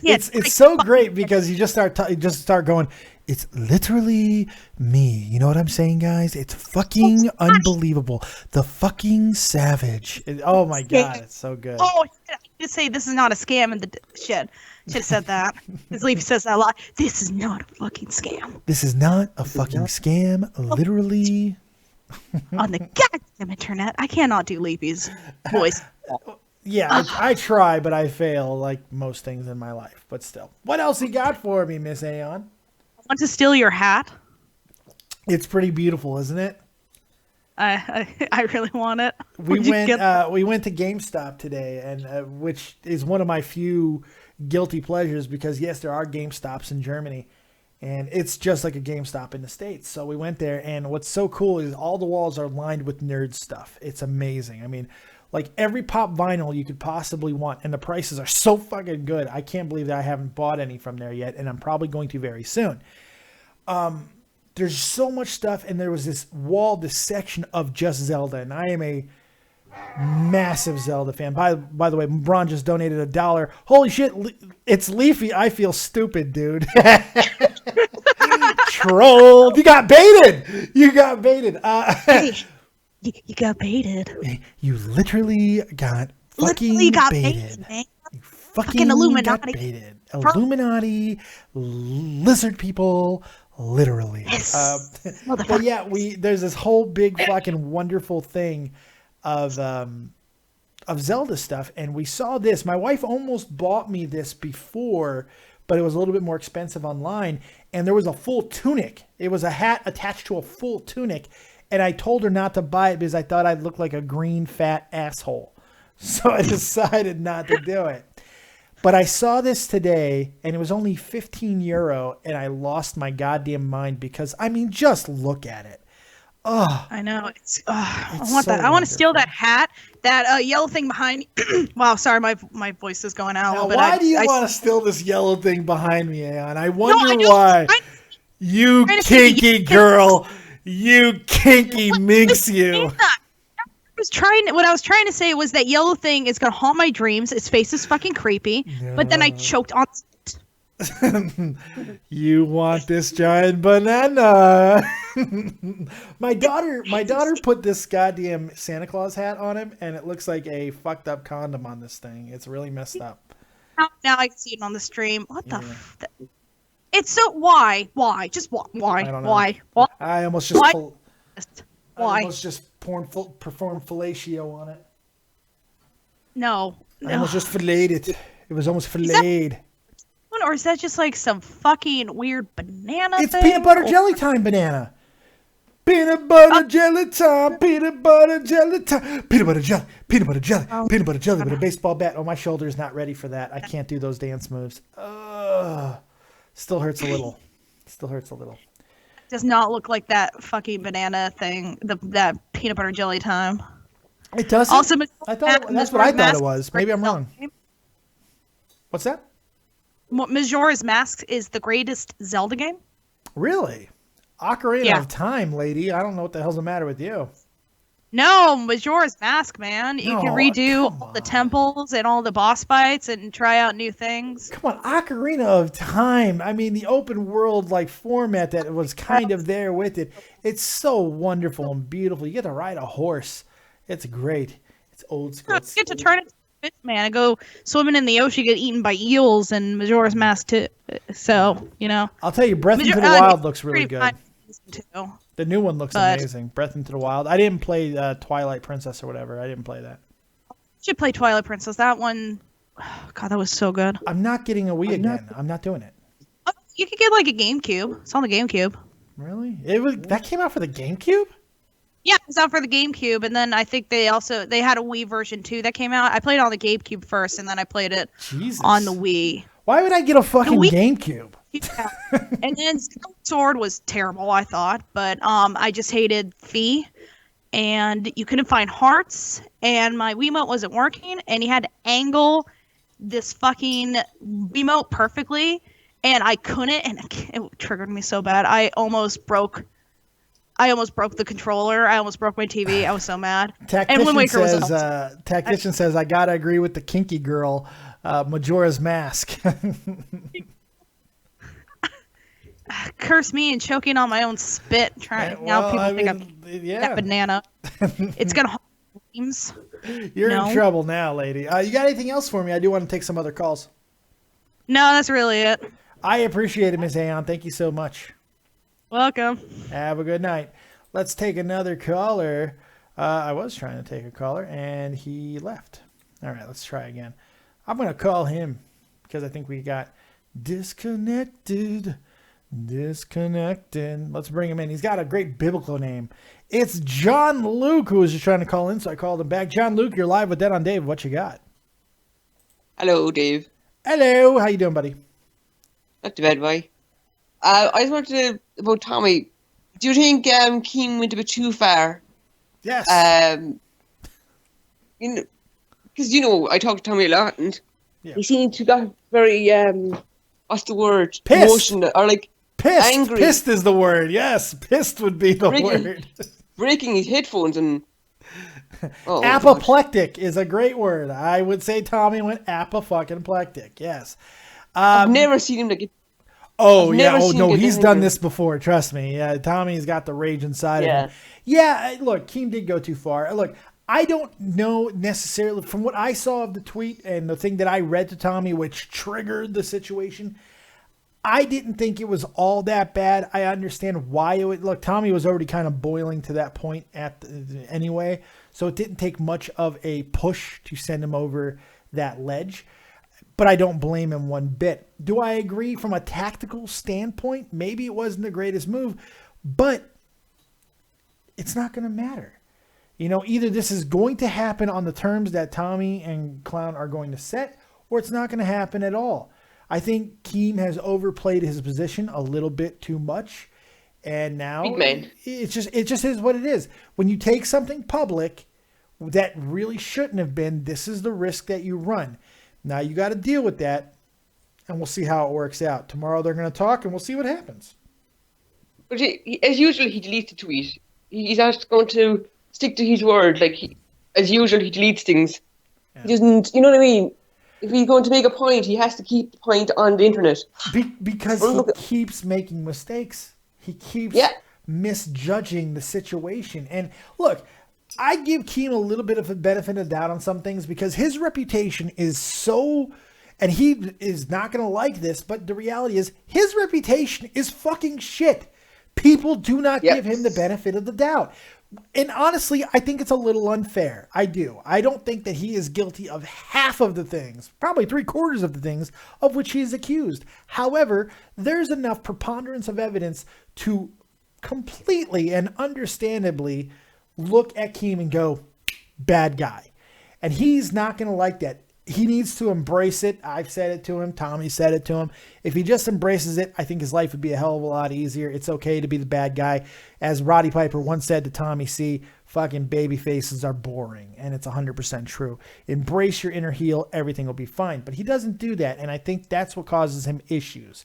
Yeah, it's so great because you just start going. It's literally me. You know what I'm saying, guys? It's fucking unbelievable. The fucking savage. Oh my god, it's so good. Oh, I just say this is not a scam and the shit. Should have said that. Because Leafy says that a lot. This is not a fucking scam. This is not a fucking scam. Literally. On the goddamn internet. I cannot do Leafy's voice. Yeah, I try, but I fail like most things in my life. But still. What else you got for me, Miss Aeon? I want to steal your hat. It's pretty beautiful, isn't it? I really want it. We went to GameStop today, and which is one of my few guilty pleasures because yes, there are GameStops in Germany, and it's just like a GameStop in the States. So we went there, and what's so cool is all the walls are lined with nerd stuff. It's amazing. I mean, like every pop vinyl you could possibly want, and the prices are so fucking good. I can't believe that I haven't bought any from there yet, and I'm probably going to very soon. There's so much stuff, and there was this section of just Zelda, and I am a massive Zelda fan. By the way, Braun just donated $1. Holy shit, it's Leafy. I feel stupid, dude. Trolled. You got baited. You got baited. Hey, you got baited. You literally got fucking baited. Man. You fucking Illuminati. Got baited. Illuminati, lizard people. Literally. Yes. But yeah, there's this whole big fucking wonderful thing of Zelda stuff, and we saw this. My wife almost bought me this before, but it was a little bit more expensive online, and there was a full tunic. It was a hat attached to a full tunic, and I told her not to buy it because I thought I'd look like a green fat asshole. So I decided not to do it. But I saw this today, and it was only €15, and I lost my goddamn mind because, I mean, just look at it. Oh, I know. I want that. I want to steal that hat, that yellow thing behind me. Wow, sorry, my voice is going out a little bit. Why do you want to steal this yellow thing behind me, Aeon? I wonder why. You kinky girl. You kinky minx you. What I was trying to say was that yellow thing is gonna haunt my dreams. Its face is fucking creepy. No. But then I choked on it. You want this giant banana. my daughter put this goddamn Santa Claus hat on him, and it looks like a fucked up condom on this thing. It's really messed up. Now I can see it on the stream. What the it's so why? Just why? I don't know. Why? I almost just why? I almost just performed fellatio on it. No. I almost just filleted it. It was almost filleted. Or is that just like some fucking weird banana It's thing? peanut butter jelly time banana. Peanut butter jelly time. Peanut butter jelly time. Peanut butter jelly. Peanut butter jelly. Peanut butter jelly with a baseball bat. Oh, my shoulder's not ready for that. I can't do those dance moves. Still hurts a little. Does not look like that fucking banana thing. That peanut butter jelly time. It doesn't. Also, that's what I thought it was. Maybe I'm wrong. What's that? Majora's Mask is the greatest Zelda game. Really? Ocarina of Time, lady. I don't know what the hell's the matter with you. No, Majora's Mask, man. You can redo all the temples and all the boss fights and try out new things. Come on, Ocarina of Time. I mean, the open world like format that was kind of there with it. It's so wonderful and beautiful. You get to ride a horse. It's great. It's old school. You get to turn into a fish man and go swimming in the ocean, get eaten by eels, and Majora's Mask too. So, you know. I'll tell you, Breath into the Wild looks really good. Too. The new one looks amazing. Breath into the Wild. I didn't play Twilight Princess or whatever. I didn't play that. You should play Twilight Princess. That one, God, that was so good. I'm not getting a Wii again. I'm not doing it. You could get like a GameCube. It's on the GameCube. Really? That came out for the GameCube? Yeah, it was out for the GameCube, and then I think they had a Wii version too that came out. I played it on the GameCube first, and then I played it on the Wii. Why would I get a fucking GameCube? Yeah. And then Sword was terrible, I thought, but I just hated Fee, and you couldn't find hearts, and my Wiimote wasn't working, and you had to angle this fucking Wiimote perfectly, and I couldn't, and it triggered me so bad. I almost broke the controller. I almost broke my TV. I was so mad. Tactician says, I gotta agree with the kinky girl, Majora's Mask. Curse me and choking on my own spit. Now people think I'm that banana. It's gonna haunt dreams. You're in trouble now, lady. You got anything else for me? I do want to take some other calls. No, that's really it. I appreciate it, Miss Aeon. Thank you so much. Welcome. Have a good night. Let's take another caller. I was trying to take a caller, and he left. All right, let's try again. I'm going to call him because I think we got disconnected. Disconnected. Let's bring him in. He's got a great biblical name. It's John Luke, who was just trying to call in, so I called him back. John Luke, you're live with Dead on Dave. What you got? Hello, Dave. Hello. How you doing, buddy? Not too bad, boy. I just wanted to, about Tommy. Do you think Keane went a bit too far? Yes. Because I talk to Tommy a lot, and he seemed to got very what's the word? Pissed. Emotional, or like pissed. Angry. Pissed is the word. Yes, pissed would be the word. Breaking his headphones and. Apoplectic is a great word. I would say Tommy went apoplectic. Yes. I've never seen him like. Oh yeah. Oh no, he's done this before. Trust me. Yeah, Tommy's got the rage inside of him. Yeah. Look, Keem did go too far. Look, I don't know necessarily from what I saw of the tweet and the thing that I read to Tommy, which triggered the situation. I didn't think it was all that bad. I understand why it would. Look, Tommy was already kind of boiling to that point anyway, so it didn't take much of a push to send him over that ledge. But I don't blame him one bit. Do I agree from a tactical standpoint? Maybe it wasn't the greatest move, but it's not going to matter. Either this is going to happen on the terms that Tommy and Clown are going to set, or it's not going to happen at all. I think Keem has overplayed his position a little bit too much, and now it just is what it is. When you take something public that really shouldn't have been, this is the risk that you run. Now you got to deal with that, and we'll see how it works out. Tomorrow they're going to talk, and we'll see what happens. But as usual, he deletes the tweet. He's not going to stick to his word. As usual, he deletes things. Yeah. He doesn't. You know what I mean? If he's going to make a point, he has to keep the point on the internet. Because he keeps making mistakes. He keeps misjudging the situation. And look, I give Keem a little bit of a benefit of the doubt on some things because his reputation is so, and he is not going to like this, but the reality is his reputation is fucking shit. People do not give him the benefit of the doubt. And honestly, I think it's a little unfair. I do. I don't think that he is guilty of half of the things, probably 3/4 of the things of which he is accused. However, there's enough preponderance of evidence to completely and understandably look at Keem and go, bad guy. And he's not going to like that. He needs to embrace it. I've said it to him. Tommy said it to him. If he just embraces it, I think his life would be a hell of a lot easier. It's okay to be the bad guy. As Roddy Piper once said to Tommy C, fucking baby faces are boring. And it's 100% true. Embrace your inner heel. Everything will be fine. But he doesn't do that. And I think that's what causes him issues.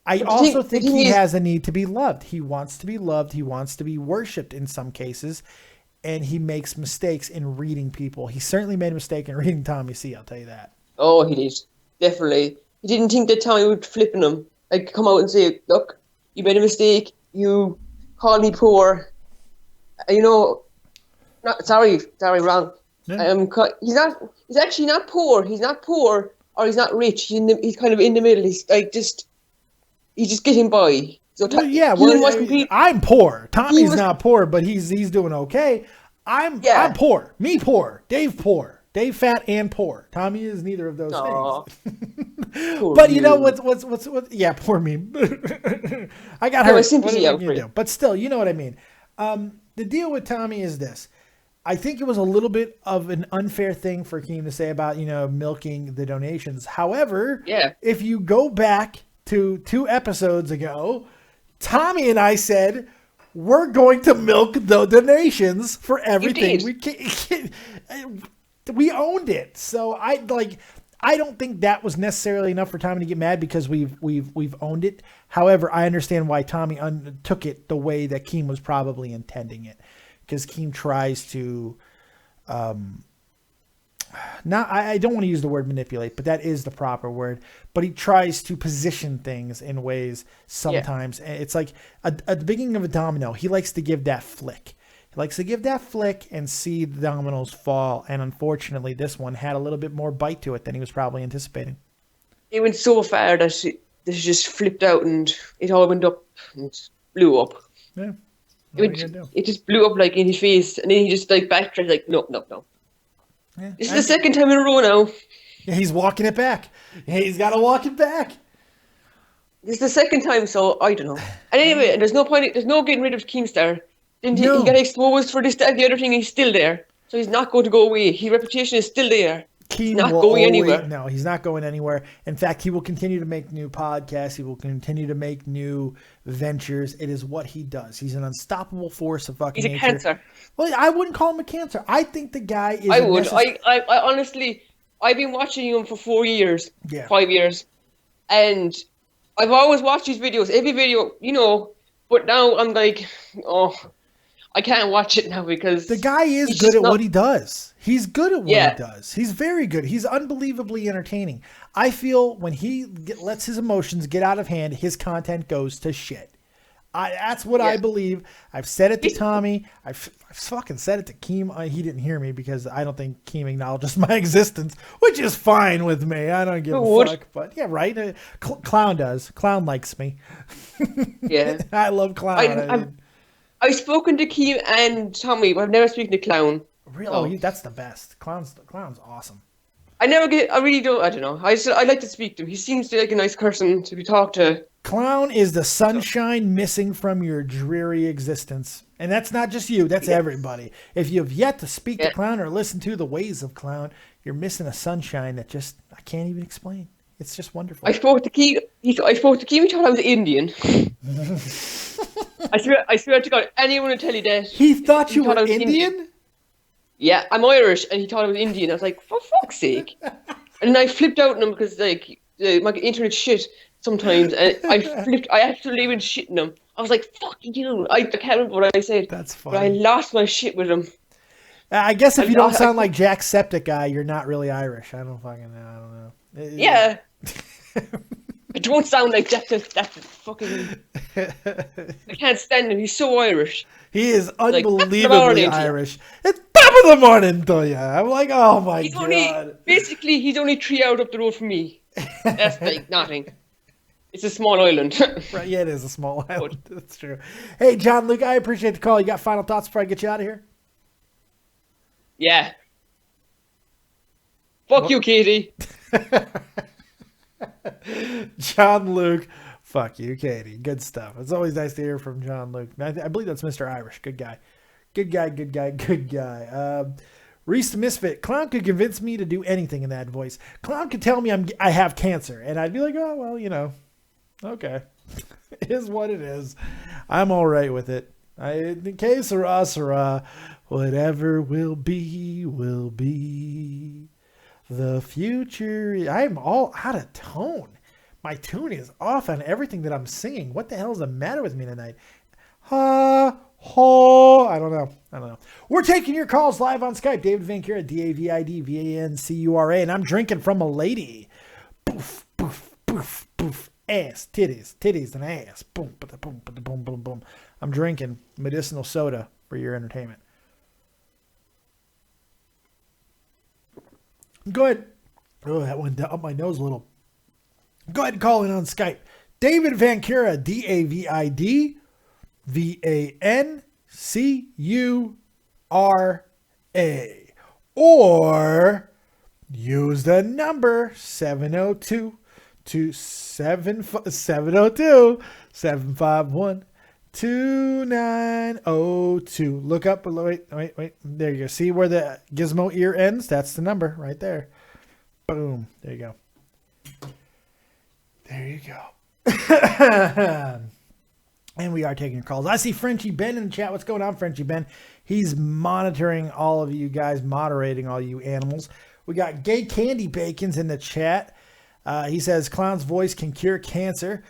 I also think he has a need to be loved. He wants to be loved. He wants to be worshipped in some cases. And he makes mistakes in reading people. He certainly made a mistake in reading Tommy C, I'll tell you that. Oh, he did. Definitely. He didn't think that Tommy would flip on him. Like, come out and say, look, you made a mistake. You called me poor. Sorry, wrong. Yeah. He's actually not poor. He's not poor or he's not rich. He's kind of in the middle. He's just getting by. So I'm poor. Tommy's not poor, but he's doing okay. I'm poor. Me poor. Dave poor. Dave fat and poor. Tommy is neither of those things. But you know what's yeah, poor me. I got her sympathy out for you. But still, you know what I mean. The deal with Tommy is this. I think it was a little bit of an unfair thing for Keem to say about, milking the donations. However, if you go back to 2 episodes ago, Tommy and I said, we're going to milk the donations for everything we can. We owned it. So I don't think that was necessarily enough for Tommy to get mad because we've owned it. However, I understand why Tommy took it the way that Keem was probably intending it. Because Keem tries to I don't want to use the word manipulate, but that is the proper word. But he tries to position things in ways sometimes. Yeah. It's like at the beginning of a domino, he likes to give that flick. He likes to give that flick and see the dominoes fall. And unfortunately, this one had a little bit more bite to it than he was probably anticipating. It went so far that she just flipped out and it all went up and blew up. Yeah. It just blew up like in his face, and then he just like backtracked, like no. Yeah. This is the second time in a row now. Yeah, he's walking it back. He's got to walk it back. This is the second time, so I don't know. And anyway, there's no point. There's no getting rid of Keemstar. He got exposed for this, that, and the other thing. He's still there, so he's not going to go away. His reputation is still there. He's not going anywhere. No, he's not going anywhere. In fact, he will continue to make new podcasts. He will continue to make new ventures. It is what he does. He's an unstoppable force of fucking nature. He's a cancer. Well, I wouldn't call him a cancer. I think the guy is... I would. I honestly... I've been watching him for 4 years. Yeah. 5 years. And I've always watched his videos. Every video, you know. But now I'm like, I can't watch it now because... The guy is good at what he does. He's good at what he does. He's very good. He's unbelievably entertaining. I feel when he lets his emotions get out of hand, his content goes to shit. That's what I believe. I've said it to Tommy. I've fucking said it to Keem. He didn't hear me because I don't think Keem acknowledges my existence, which is fine with me. I don't give a fuck. But yeah, right? Clown does. Clown likes me. Yeah. I love Clown. I've spoken to Keem and Tommy, but I've never spoken to Clown. Really? That's the best. Clown's awesome. I really don't. I don't know. I like to speak to him. He seems like a nice person to be talked to. Clown is the sunshine missing from your dreary existence. And that's not just you. That's everybody. If you have yet to speak to Clown or listen to the ways of Clown, you're missing a sunshine that I can't even explain. It's just wonderful. I spoke to Keem. He thought I was Indian. I swear to God, anyone would tell you that. He thought you were Indian? Yeah, I'm Irish, and he thought I was Indian. I was like, for fuck's sake. And then I flipped out on him because like my internet shit sometimes, and I actually went shitting him. I was like, fuck you. I can't remember what I said. That's funny. But I lost my shit with him. I guess if you don't sound like Jack Septiceye, you're not really Irish. I don't know. Yeah. I don't sound like that fucking... I can't stand him. He's so Irish. He is unbelievably Irish. It's top of the morning to you. I'm like, oh my God. Basically, he's only 3 hours up the road from me. That's like nothing. It's a small island. Right? Yeah, it is a small island. That's true. Hey, John Luke, I appreciate the call. You got final thoughts before I get you out of here? Yeah. Fuck you, Katie. John Luke, fuck you, Katie. Good stuff. It's always nice to hear from John Luke. I believe that's Mr. Irish. Good guy. Reese the Misfit. Clown could convince me to do anything in that voice. Clown could tell me I have cancer, and I'd be like, oh, well, you know, okay. It is what it is. I'm all right with it. In case Sarah, whatever will be, will be. The future. I'm all out of tone. My tune is off on everything that I'm singing. What the hell is the matter with me tonight? I don't know. We're taking your calls live on Skype. David Vancura, DAVID VANCURA, and I'm drinking from a lady. Boof, boof, boof, boof. Ass, titties, and ass. Boom, boom, boom, boom, boom. I'm drinking medicinal soda for your entertainment. Go ahead. Oh, that went up my nose a little. Go ahead and call in on Skype. David Vancura, DAVID VANCURA. Or use the number 702-751-2902. Look up below. Wait. There you go. See where the gizmo ear ends? That's the number right there. Boom. There you go. And we are taking your calls. I see Frenchie Ben in the chat. What's going on, Frenchie Ben? He's monitoring all of you guys, moderating all you animals. We got Gay Candy Bacons in the chat. He says, Clown's voice can cure cancer.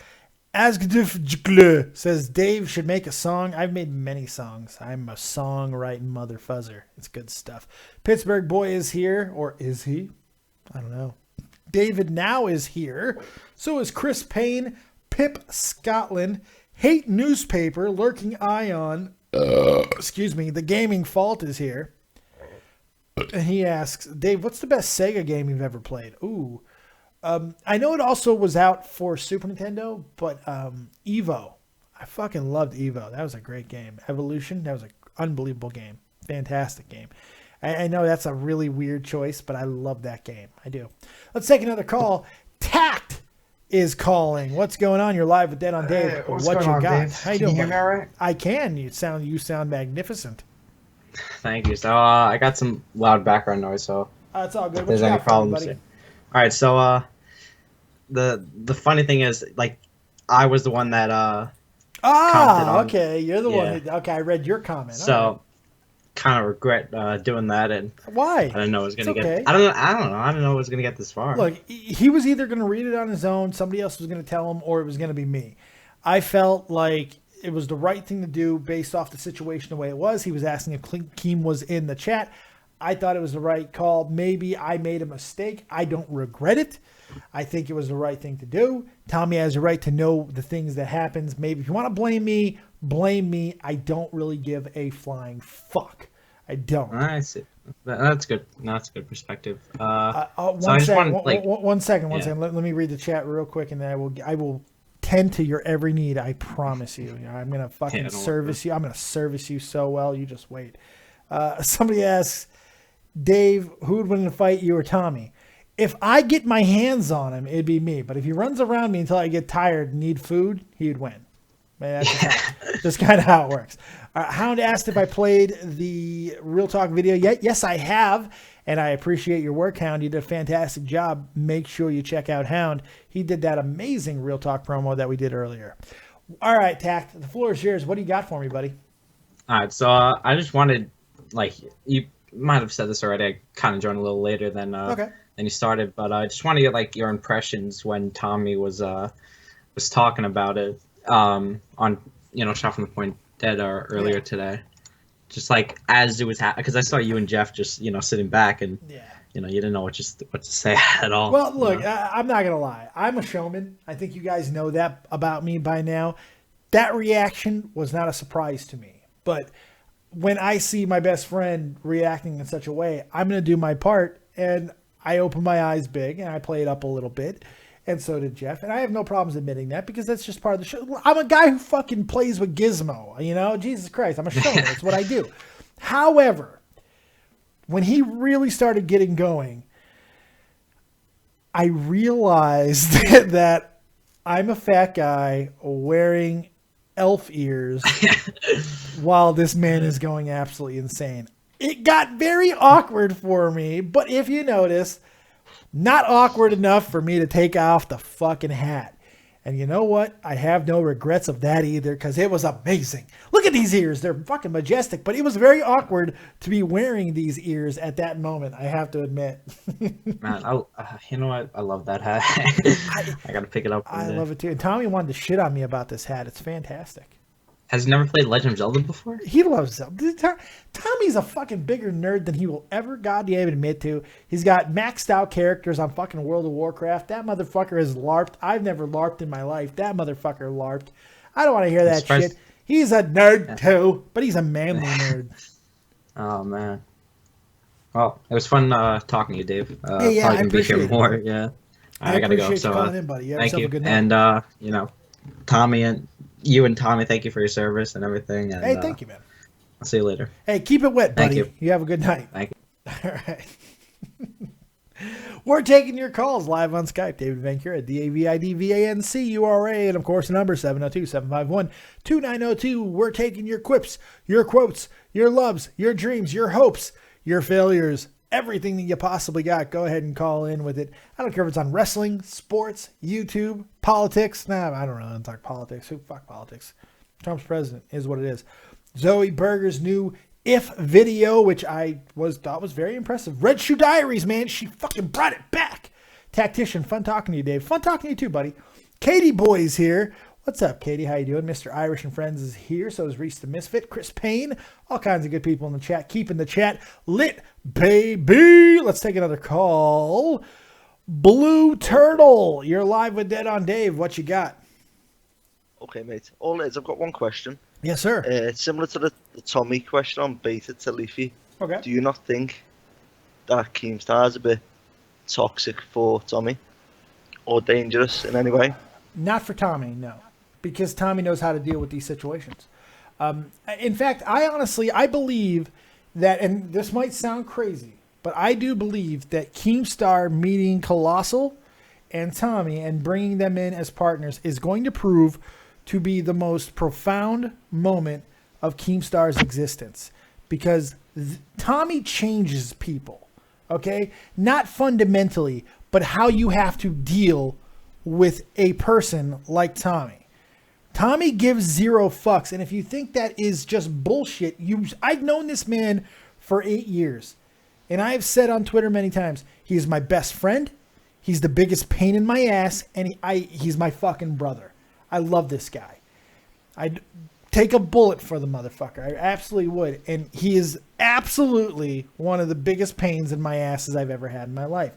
Asgdufjgl says Dave should make a song. I've made many songs. I'm a songwriting motherfuzzer. It's good stuff. Pittsburgh boy is here, or is he? I don't know. David Now is here. So is Chris Payne, Pip Scotland, Hate Newspaper, Lurking Ion. Excuse me. The Gaming Fault is here. And he asks, Dave, what's the best Sega game you've ever played? Ooh. I know it also was out for Super Nintendo, but Evo. I fucking loved Evo. That was a great game. Evolution, that was an unbelievable game. Fantastic game. I know that's a really weird choice, but I love that game. I do. Let's take another call. Tact is calling. What's going on? You're live with Dead on Dave. Hey, what's what going you on, got? Dave? How you Can doing? you hear me all right? I can. You sound magnificent. Thank you. So I got some loud background noise, so It's all good. if there's What you any got for me, problems. buddy? All right. So the funny thing is, like, I was the one that commented on, okay. You're the yeah. one. Okay, I read your comment. So All right. kind of regret doing that, and Why? I didn't know it was gonna It's get. okay. I don't know it was gonna get this far. Look, he was either going to read it on his own, somebody else was going to tell him, or it was going to be me. I felt like it was the right thing to do based off the situation the way it was. He was asking if Keem was in the chat. I thought it was the right call. Maybe I made a mistake. I don't regret it. I think it was the right thing to do. Tommy has a right to know the things that happens. Maybe if you want to blame me, blame me. I don't really give a flying fuck. I don't. I see. That's good. No, that's a good perspective. One so I just second. wanted, like, One second. yeah. Let me read the chat real quick, and then I will tend to your every need. I promise you. I'm gonna fucking don't service you. I'm gonna service you so well. You just wait. Somebody asks, Dave, who would win in a fight, you or Tommy? If I get my hands on him, it'd be me. But if he runs around me until I get tired and need food, he'd win. Man, that's just kind of how it works. Hound asked if I played the Real Talk video yet. Yes, I have. And I appreciate your work, Hound. You did a fantastic job. Make sure you check out Hound. He did that amazing Real Talk promo that we did earlier. All right, Tact, the floor is yours. What do you got for me, buddy? All right, so I just wanted, like, you might have said this already. I kind of joined a little later than you started, but I just want to get, like, your impressions when Tommy was talking about it on, Shot from the Point Dead earlier today. Just like as it was happening, because I saw you and Jeff just sitting back and you didn't know what to say at all. Well, look, I'm not gonna lie. I'm a showman. I think you guys know that about me by now. That reaction was not a surprise to me. But when I see my best friend reacting in such a way, I'm gonna do my part, and I open my eyes big and I play it up a little bit. And so did Jeff. And I have no problems admitting that because that's just part of the show. I'm a guy who fucking plays with Gizmo, Jesus Christ. I'm a showman. That's what I do. However, when he really started getting going, I realized that I'm a fat guy wearing elf ears while this man is going absolutely insane. It got very awkward for me, but if you notice, not awkward enough for me to take off the fucking hat. And you know what? I have no regrets of that either because it was amazing. Look at these ears. They're fucking majestic, but it was very awkward to be wearing these ears at that moment, I have to admit. Man, you know what? I love that hat. I got to pick it up. I love it too. And Tommy wanted to shit on me about this hat. It's fantastic. Has he never played Legend of Zelda before? He loves Zelda. Tommy's a fucking bigger nerd than he will ever goddamn admit to. He's got maxed out characters on fucking World of Warcraft. That motherfucker has LARPed. I've never LARPed in my life. That motherfucker LARPed. I don't want to hear that shit. He's a nerd too, but he's a manly nerd. Oh, man. Well, it was fun talking to you, Dave. Hey, yeah, probably I gonna be here appreciate it. more. Yeah. I gotta go. appreciate So you calling in, buddy. You have thank yourself you. a good night. And Tommy and you and Tommy, thank you for your service and everything. And, hey, thank you, man. I'll see you later. Hey, keep it wet, buddy. Thank you. You have a good night. Thank you. All right. We're taking your calls live on Skype. David Vancura, DAVIDVANCURA, and of course the number 702-751-2902. We're taking your quips, your quotes, your loves, your dreams, your hopes, your failures, everything that you possibly got. Go ahead and call in with it. I don't care if it's on wrestling, sports, YouTube, politics. Nah, I don't really talk politics. Who fuck politics? Trump's president is what it is. Zoie Burgher's new If video, which I thought was very impressive. Red Shoe Diaries, man. She fucking brought it back. Tactician, fun talking to you, Dave. Fun talking to you too, buddy. Katie Boy's here. What's up, Katie? How you doing? Mr. Irish and Friends is here. So is Reese the Misfit, Chris Payne, all kinds of good people in the chat. Keeping the chat lit, baby. Let's take another call. Blue Turtle, you're live with Dead on Dave. What you got? Okay, mate. All it is, I've got one question. Yes, sir. It's similar to the Tommy question on Beta to Leafy. Okay. Do you not think that Keemstar is a bit toxic for Tommy? Or dangerous in any way? Not for Tommy, no. Because Tommy knows how to deal with these situations. In fact, I believe that, and this might sound crazy, but I do believe that Keemstar meeting Colossal and Tommy and bringing them in as partners is going to prove to be the most profound moment of Keemstar's existence. Because Tommy changes people, okay? Not fundamentally, but how you have to deal with a person like Tommy. Tommy gives zero fucks, and if you think that is just bullshit, I've known this man for 8 years, and I've said on Twitter many times, he is my best friend, he's the biggest pain in my ass, and he's my fucking brother. I love this guy. I'd take a bullet for the motherfucker. I absolutely would, and he is absolutely one of the biggest pains in my asses I've ever had in my life.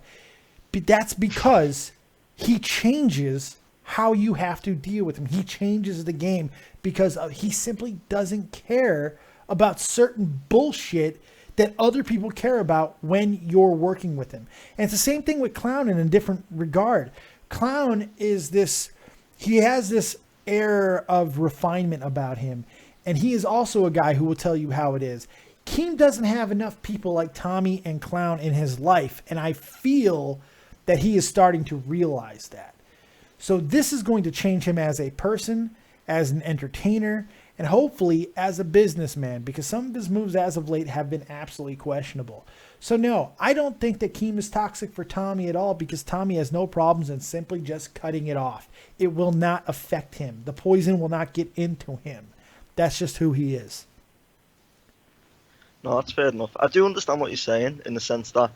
But that's because he changes how you have to deal with him. He changes the game because he simply doesn't care about certain bullshit that other people care about when you're working with him. And it's the same thing with Clown in a different regard. Clown is he has this air of refinement about him, and he is also a guy who will tell you how it is. Keem doesn't have enough people like Tommy and Clown in his life, and I feel that he is starting to realize that. So this is going to change him as a person, as an entertainer, and hopefully as a businessman, because some of his moves as of late have been absolutely questionable. So no, I don't think that Keem is toxic for Tommy at all, because Tommy has no problems in simply just cutting it off. It will not affect him. The poison will not get into him. That's just who he is. No, that's fair enough. I do understand what you're saying, in the sense that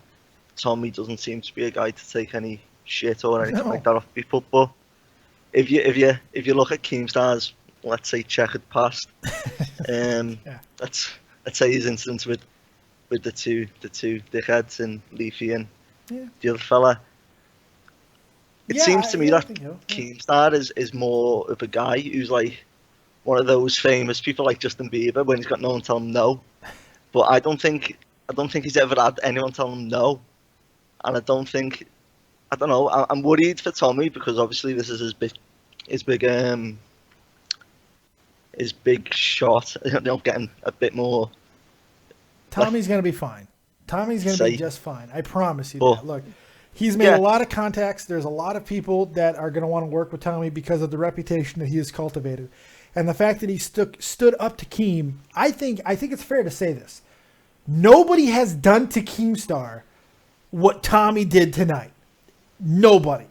Tommy doesn't seem to be a guy to take any shit or anything like that off people. But if you look at Keemstar's, let's say, checkered past, let's say his incidents with the two dickheads and Leafy and the other fella. It seems to me that Keemstar is more of a guy who's like one of those famous people like Justin Bieber when he's got no one tell him no. But I don't think he's ever had anyone tell him no. And I don't know, I'm worried for Tommy, because obviously this is his big shot, getting a bit more. Tommy's going to be fine. Tommy's going to be just fine. I promise you that. Look, he's made a lot of contacts. There's a lot of people that are going to want to work with Tommy because of the reputation that he has cultivated. And the fact that he stood up to Keem, I think it's fair to say this. Nobody has done to Keemstar what Tommy did tonight. Nobody.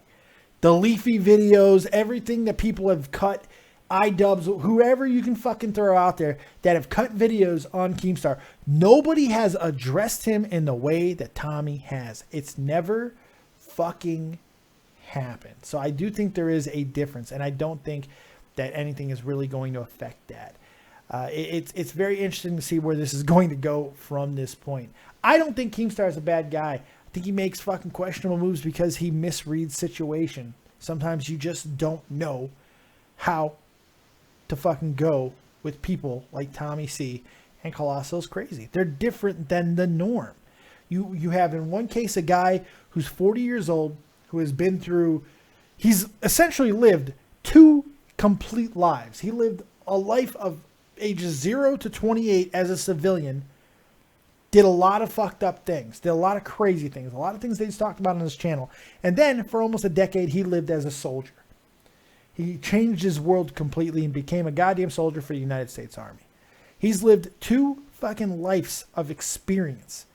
The Leafy videos, everything that people have cut, iDubbbz, whoever you can fucking throw out there that have cut videos on Keemstar, nobody has addressed him in the way that Tommy has. It's never fucking happened. So I do think there is a difference, and I don't think that anything is really going to affect that. It's very interesting to see where this is going to go from this point. I don't think Keemstar is a bad guy. I think he makes fucking questionable moves because he misreads situation. Sometimes you just don't know how to fucking go with people like Tommy C and Colossal's crazy. They're different than the norm. You have in one case a guy who's 40 years old who has been through, he's essentially lived 2 complete lives. He lived a life of ages 0 to 28 as a civilian, did a lot of fucked up things, did a lot of crazy things, a lot of things that he's talked about on his channel. And then for almost a decade, he lived as a soldier. He changed his world completely and became a goddamn soldier for the United States Army. He's lived 2 fucking lives of experience.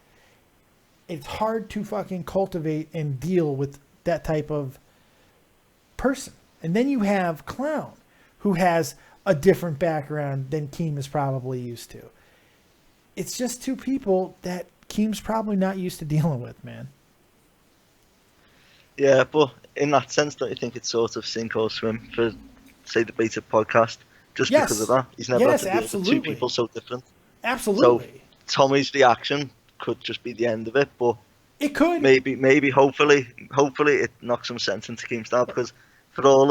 It's hard to fucking cultivate and deal with that type of person. And then you have Clown, who has a different background than Keem is probably used to. It's just 2 people that Keem's probably not used to dealing with, man. Yeah, but in that sense, don't you think it's sort of sink or swim for say, debated podcast just Yes. because of that. He's never Yes, had to deal with absolutely. two people so different. Absolutely. So Tommy's reaction could just be the end of it, but it could. Maybe, hopefully it knocks some sense into Keemstar, because for all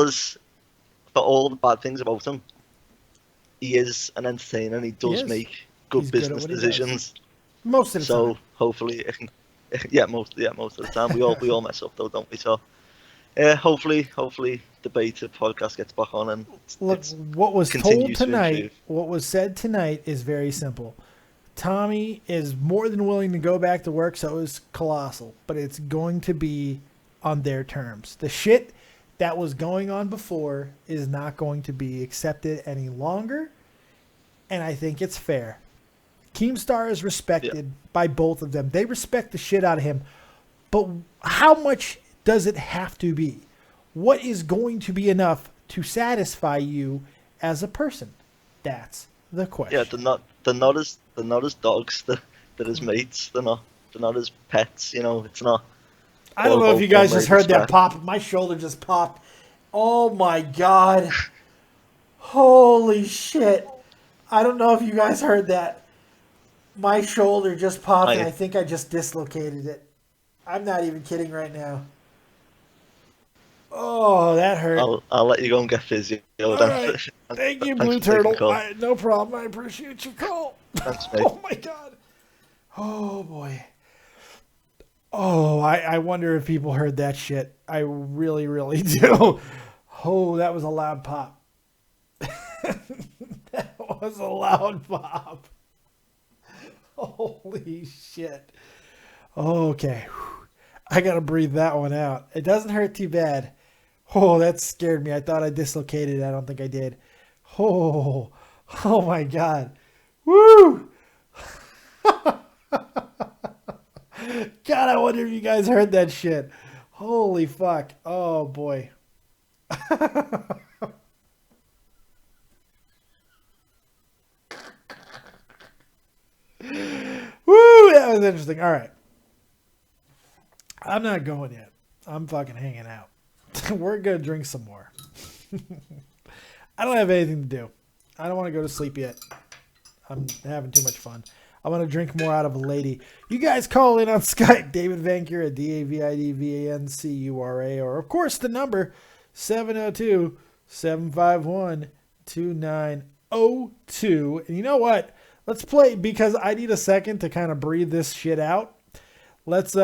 the bad things about him, he is an entertainer and he does make good He's good at business what he decisions. Most of the So time. hopefully, most of the time we all mess up though, don't we? So hopefully debated podcast gets back on and Look, what was told continues to tonight, improve. what was said tonight is very simple. Tommy is more than willing to go back to work, so is Colossal, but it's going to be on their terms. The shit that was going on before is not going to be accepted any longer, and I think it's fair. Keemstar is respected by both of them. They respect the shit out of him, but how much does it have to be? What is going to be enough to satisfy you as a person? That's the question. Yeah, they're not as dogs. They're as mates. They're not as pets. You know, it's not. I don't know if you guys just heard that pop. My shoulder just popped. Oh my god. Holy shit. I don't know if you guys heard that. My shoulder just popped and I think I just dislocated it. I'm not even kidding right now. Oh, that hurt. I'll let you go and get physio. All right. Thank you, Blue Turtle. No problem. I appreciate your call. Thanks, mate. Oh my god. Oh boy. Oh, I wonder if people heard that shit. I really, really do. Oh, that was a loud pop. That was a loud pop. Holy shit. Okay. I gotta breathe that one out. It doesn't hurt too bad. Oh, that scared me. I thought I dislocated it. I don't think I did. Oh my god. Woo! God, I wonder if you guys heard that shit. Holy fuck. Oh boy. Woo! That was interesting. All right. I'm not going yet. I'm fucking hanging out. We're going to drink some more. I don't have anything to do. I don't want to go to sleep yet. I'm having too much fun. I want to drink more out of a lady. You guys call in on Skype. David Vancura at DavidVancura, or of course the number 702-751-2902. And you know what? Let's play, because I need a second to kind of breathe this shit out. Let's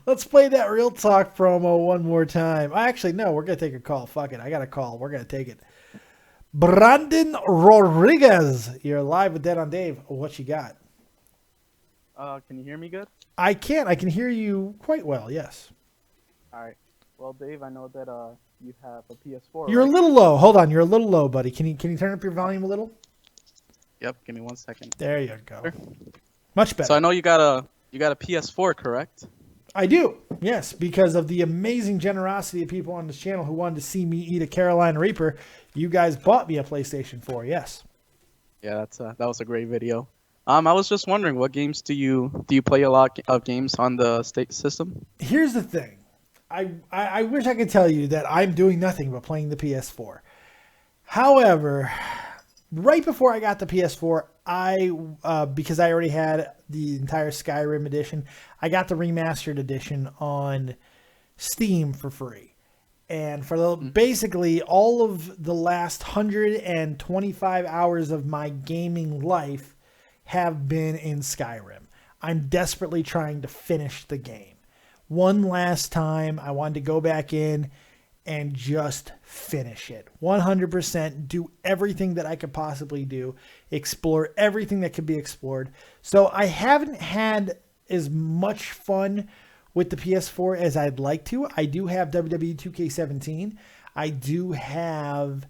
let's play that Real Talk promo one more time. Actually, no, we're going to take a call. Fuck it. I got a call. We're going to take it. Brandon Rodriguez, you're live with Dead on Dave. What you got? Can you hear me good? I can. I can hear you quite well, yes. All right. Well, Dave, I know that you have a PS4. You're a little low. Hold on. You're a little low, buddy. Can you turn up your volume a little? Yep. Give me 1 second. There you go. Much better. So I know you got a PS4, correct? I do. Yes, because of the amazing generosity of people on this channel who wanted to see me eat a Carolina Reaper. You guys bought me a PlayStation 4. Yes. Yeah, that was a great video. I was just wondering, what games do you play a lot of games on the state system? Here's the thing. I wish I could tell you that I'm doing nothing but playing the PS4. However, right before I got the PS4, because I already had the entire Skyrim edition, I got the remastered edition on Steam for free. And for basically all of the last 125 hours of my gaming life have been in Skyrim. I'm desperately trying to finish the game. One last time, I wanted to go back in and just finish it. 100%, do everything that I could possibly do, explore everything that could be explored. So I haven't had as much fun with the PS4 as I'd like to. I do have WWE 2K17. I do have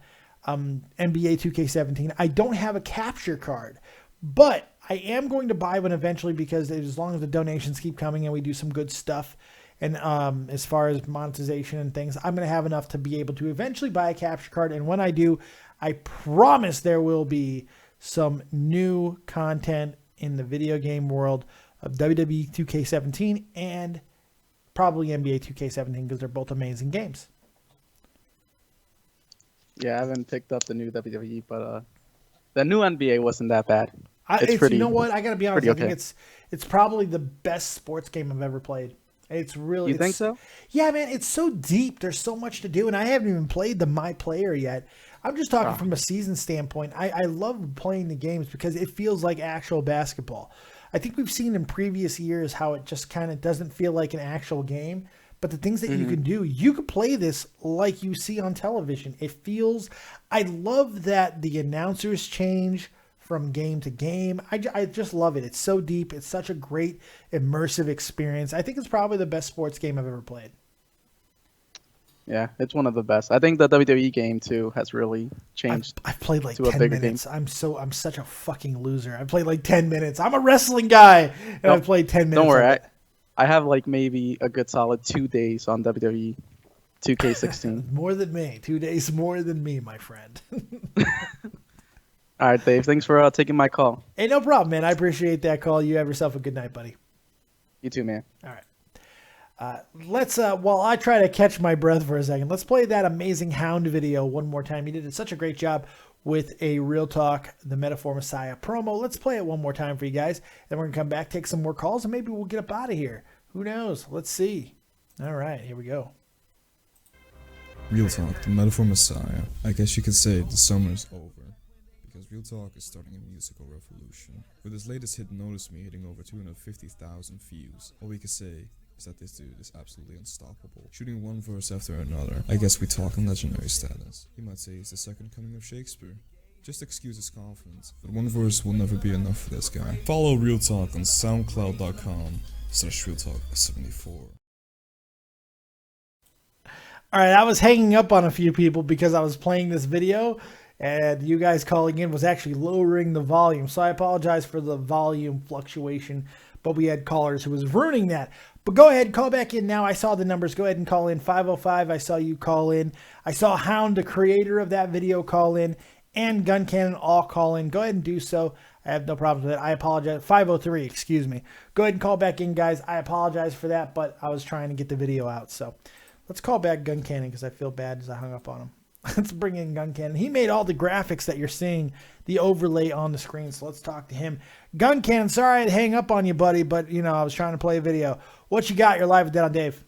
NBA 2K17. I don't have a capture card, but I am going to buy one eventually, because as long as the donations keep coming and we do some good stuff, and as far as monetization and things, I'm going to have enough to be able to eventually buy a capture card. And when I do, I promise there will be some new content in the video game world of WWE 2K17 and probably NBA 2K17, because they're both amazing games. Yeah, I haven't picked up the new WWE, but the new NBA wasn't that bad. It's pretty. You know what? I gotta be honest. I okay. think it's probably the best sports game I've ever played. It's really. You think so? Yeah, man. It's so deep. There's so much to do, and I haven't even played the My Player yet. I'm just talking from a season standpoint. I love playing the games because it feels like actual basketball. I think we've seen in previous years how it just kind of doesn't feel like an actual game. But the things that you can do, you could play this like you see on television. It feels. I love that the announcers change from game to game. I just love it. It's so deep. It's such a great immersive experience. I think it's probably the best sports game I've ever played. Yeah, it's one of the best. I think the WWE game too has really changed. I've played like to a 10 bigger minutes. game. I'm such a fucking loser. I played like 10 minutes. I'm a wrestling guy, and I've played 10 minutes. Don't worry. I have like maybe a good solid 2 days on WWE 2K16. More than me. 2 days more than me, my friend. All right, Dave. Thanks for taking my call. Hey, no problem, man. I appreciate that call. You have yourself a good night, buddy. You too, man. All right. Let's, while I try to catch my breath for a second, let's play that amazing Hound video one more time. He did such a great job with a Real Talk, the Metaphor Messiah promo. Let's play it one more time for you guys. Then we're going to come back, take some more calls, and maybe we'll get up out of here. Who knows? Let's see. All right, here we go. Real Talk, the Metaphor Messiah. I guess you could say the summer is over. Because Real Talk is starting a musical revolution. With his latest hit Notice Me hitting over 250,000 views, all we can say is that this dude is absolutely unstoppable, shooting one verse after another. I guess we talk in legendary status. You might say he's the second coming of Shakespeare. Just excuse his confidence, but one verse will never be enough for this guy. Follow Real Talk on soundcloud.com/realtalk74. All right, I was hanging up on a few people because I was playing this video, and you guys calling in was actually lowering the volume. So I apologize for the volume fluctuation, but we had callers who was ruining that. But go ahead, call back in now. I saw the numbers. Go ahead and call in. 505, I saw you call in. I saw Hound, the creator of that video, call in, and Guncannon all call in. Go ahead and do so. I have no problem with it. I apologize. 503, excuse me. Go ahead and call back in, guys. I apologize for that, but I was trying to get the video out. So let's call back Guncannon because I feel bad as I hung up on him. Let's bring in Guncannon. He made all the graphics that you're seeing, the overlay on the screen. So let's talk to him. Guncannon, sorry I'd hang up on you, buddy, but you know I was trying to play a video. What you got? You're live with Dead on Dave.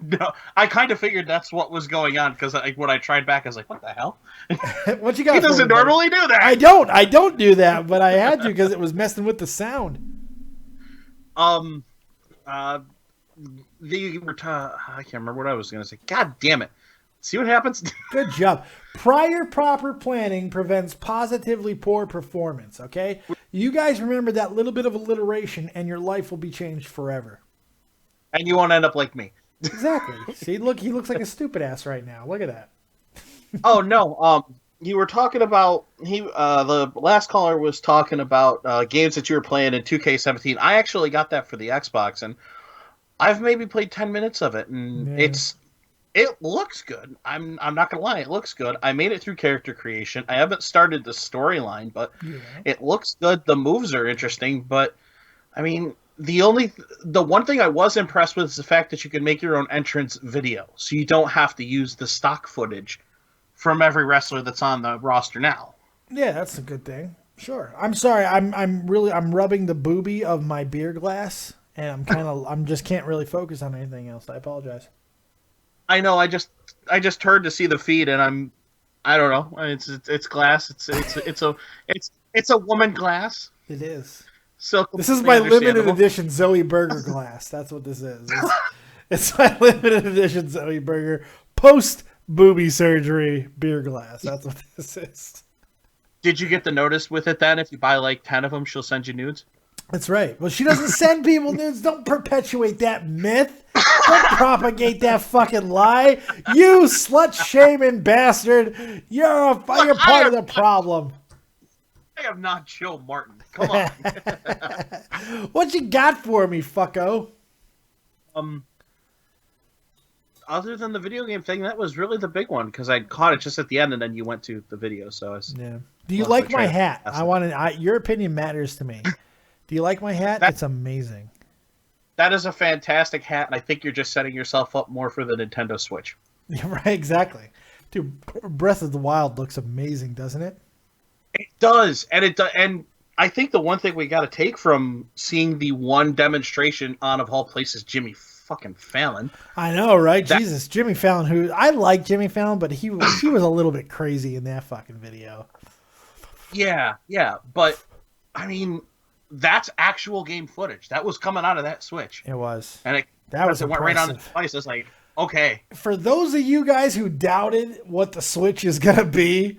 No, I kind of figured that's what was going on because when I tried back, I was like, "What the hell?" What you got? He doesn't normally do that. I don't do that, but I had to because it was messing with the sound. I can't remember what I was going to say. God damn it! See what happens? Good job. Prior proper planning prevents positively poor performance, okay? You guys remember that little bit of alliteration and your life will be changed forever. And you won't end up like me. Exactly. See, look, he looks like a stupid ass right now. Look at that. Oh, no. You were talking about, the last caller was talking about games that you were playing in 2K17. I actually got that for the Xbox, and I've maybe played 10 minutes of it, and it looks good. I'm not gonna lie, it looks good. I made it through character creation. I haven't started the storyline, but it looks good. The moves are interesting, but I mean, the one thing I was impressed with is the fact that you can make your own entrance video, so you don't have to use the stock footage from every wrestler that's on the roster now. Yeah, that's a good thing. Sure. I'm sorry. I'm rubbing the boobie of my beer glass, and I'm just can't really focus on anything else. I apologize. I know. I just heard to see the feed, and I don't know. It's glass. It's a woman glass. It is. So this is my limited edition Zoie Burgher glass. That's what this is. It's my limited edition Zoie Burgher post booby surgery beer glass. That's what this is. Did you get the notice with it then? If you buy like 10 of them, she'll send you nudes. That's right. Well, she doesn't send people nudes. Don't perpetuate that myth. Don't propagate that fucking lie. You slut-shaming bastard. You're part of the problem. I am not Joe Martin. Come on. What you got for me, fucko? Other than the video game thing, that was really the big one because I caught it just at the end, and then you went to the video. So yeah. Do you like my hat? Your opinion matters to me. Do you like my hat? It's amazing. That is a fantastic hat, and I think you're just setting yourself up more for the Nintendo Switch. Right, exactly. Dude, Breath of the Wild looks amazing, doesn't it? It does, and I think the one thing we got to take from seeing the one demonstration on, of all places, Jimmy fucking Fallon. I know, right? Jesus, Jimmy Fallon. Who I like Jimmy Fallon, but he was a little bit crazy in that fucking video. Yeah, but I mean, that's actual game footage that was coming out of that Switch. It was, and it went right on the device. It's like, okay. For those of you guys who doubted what the Switch is gonna be,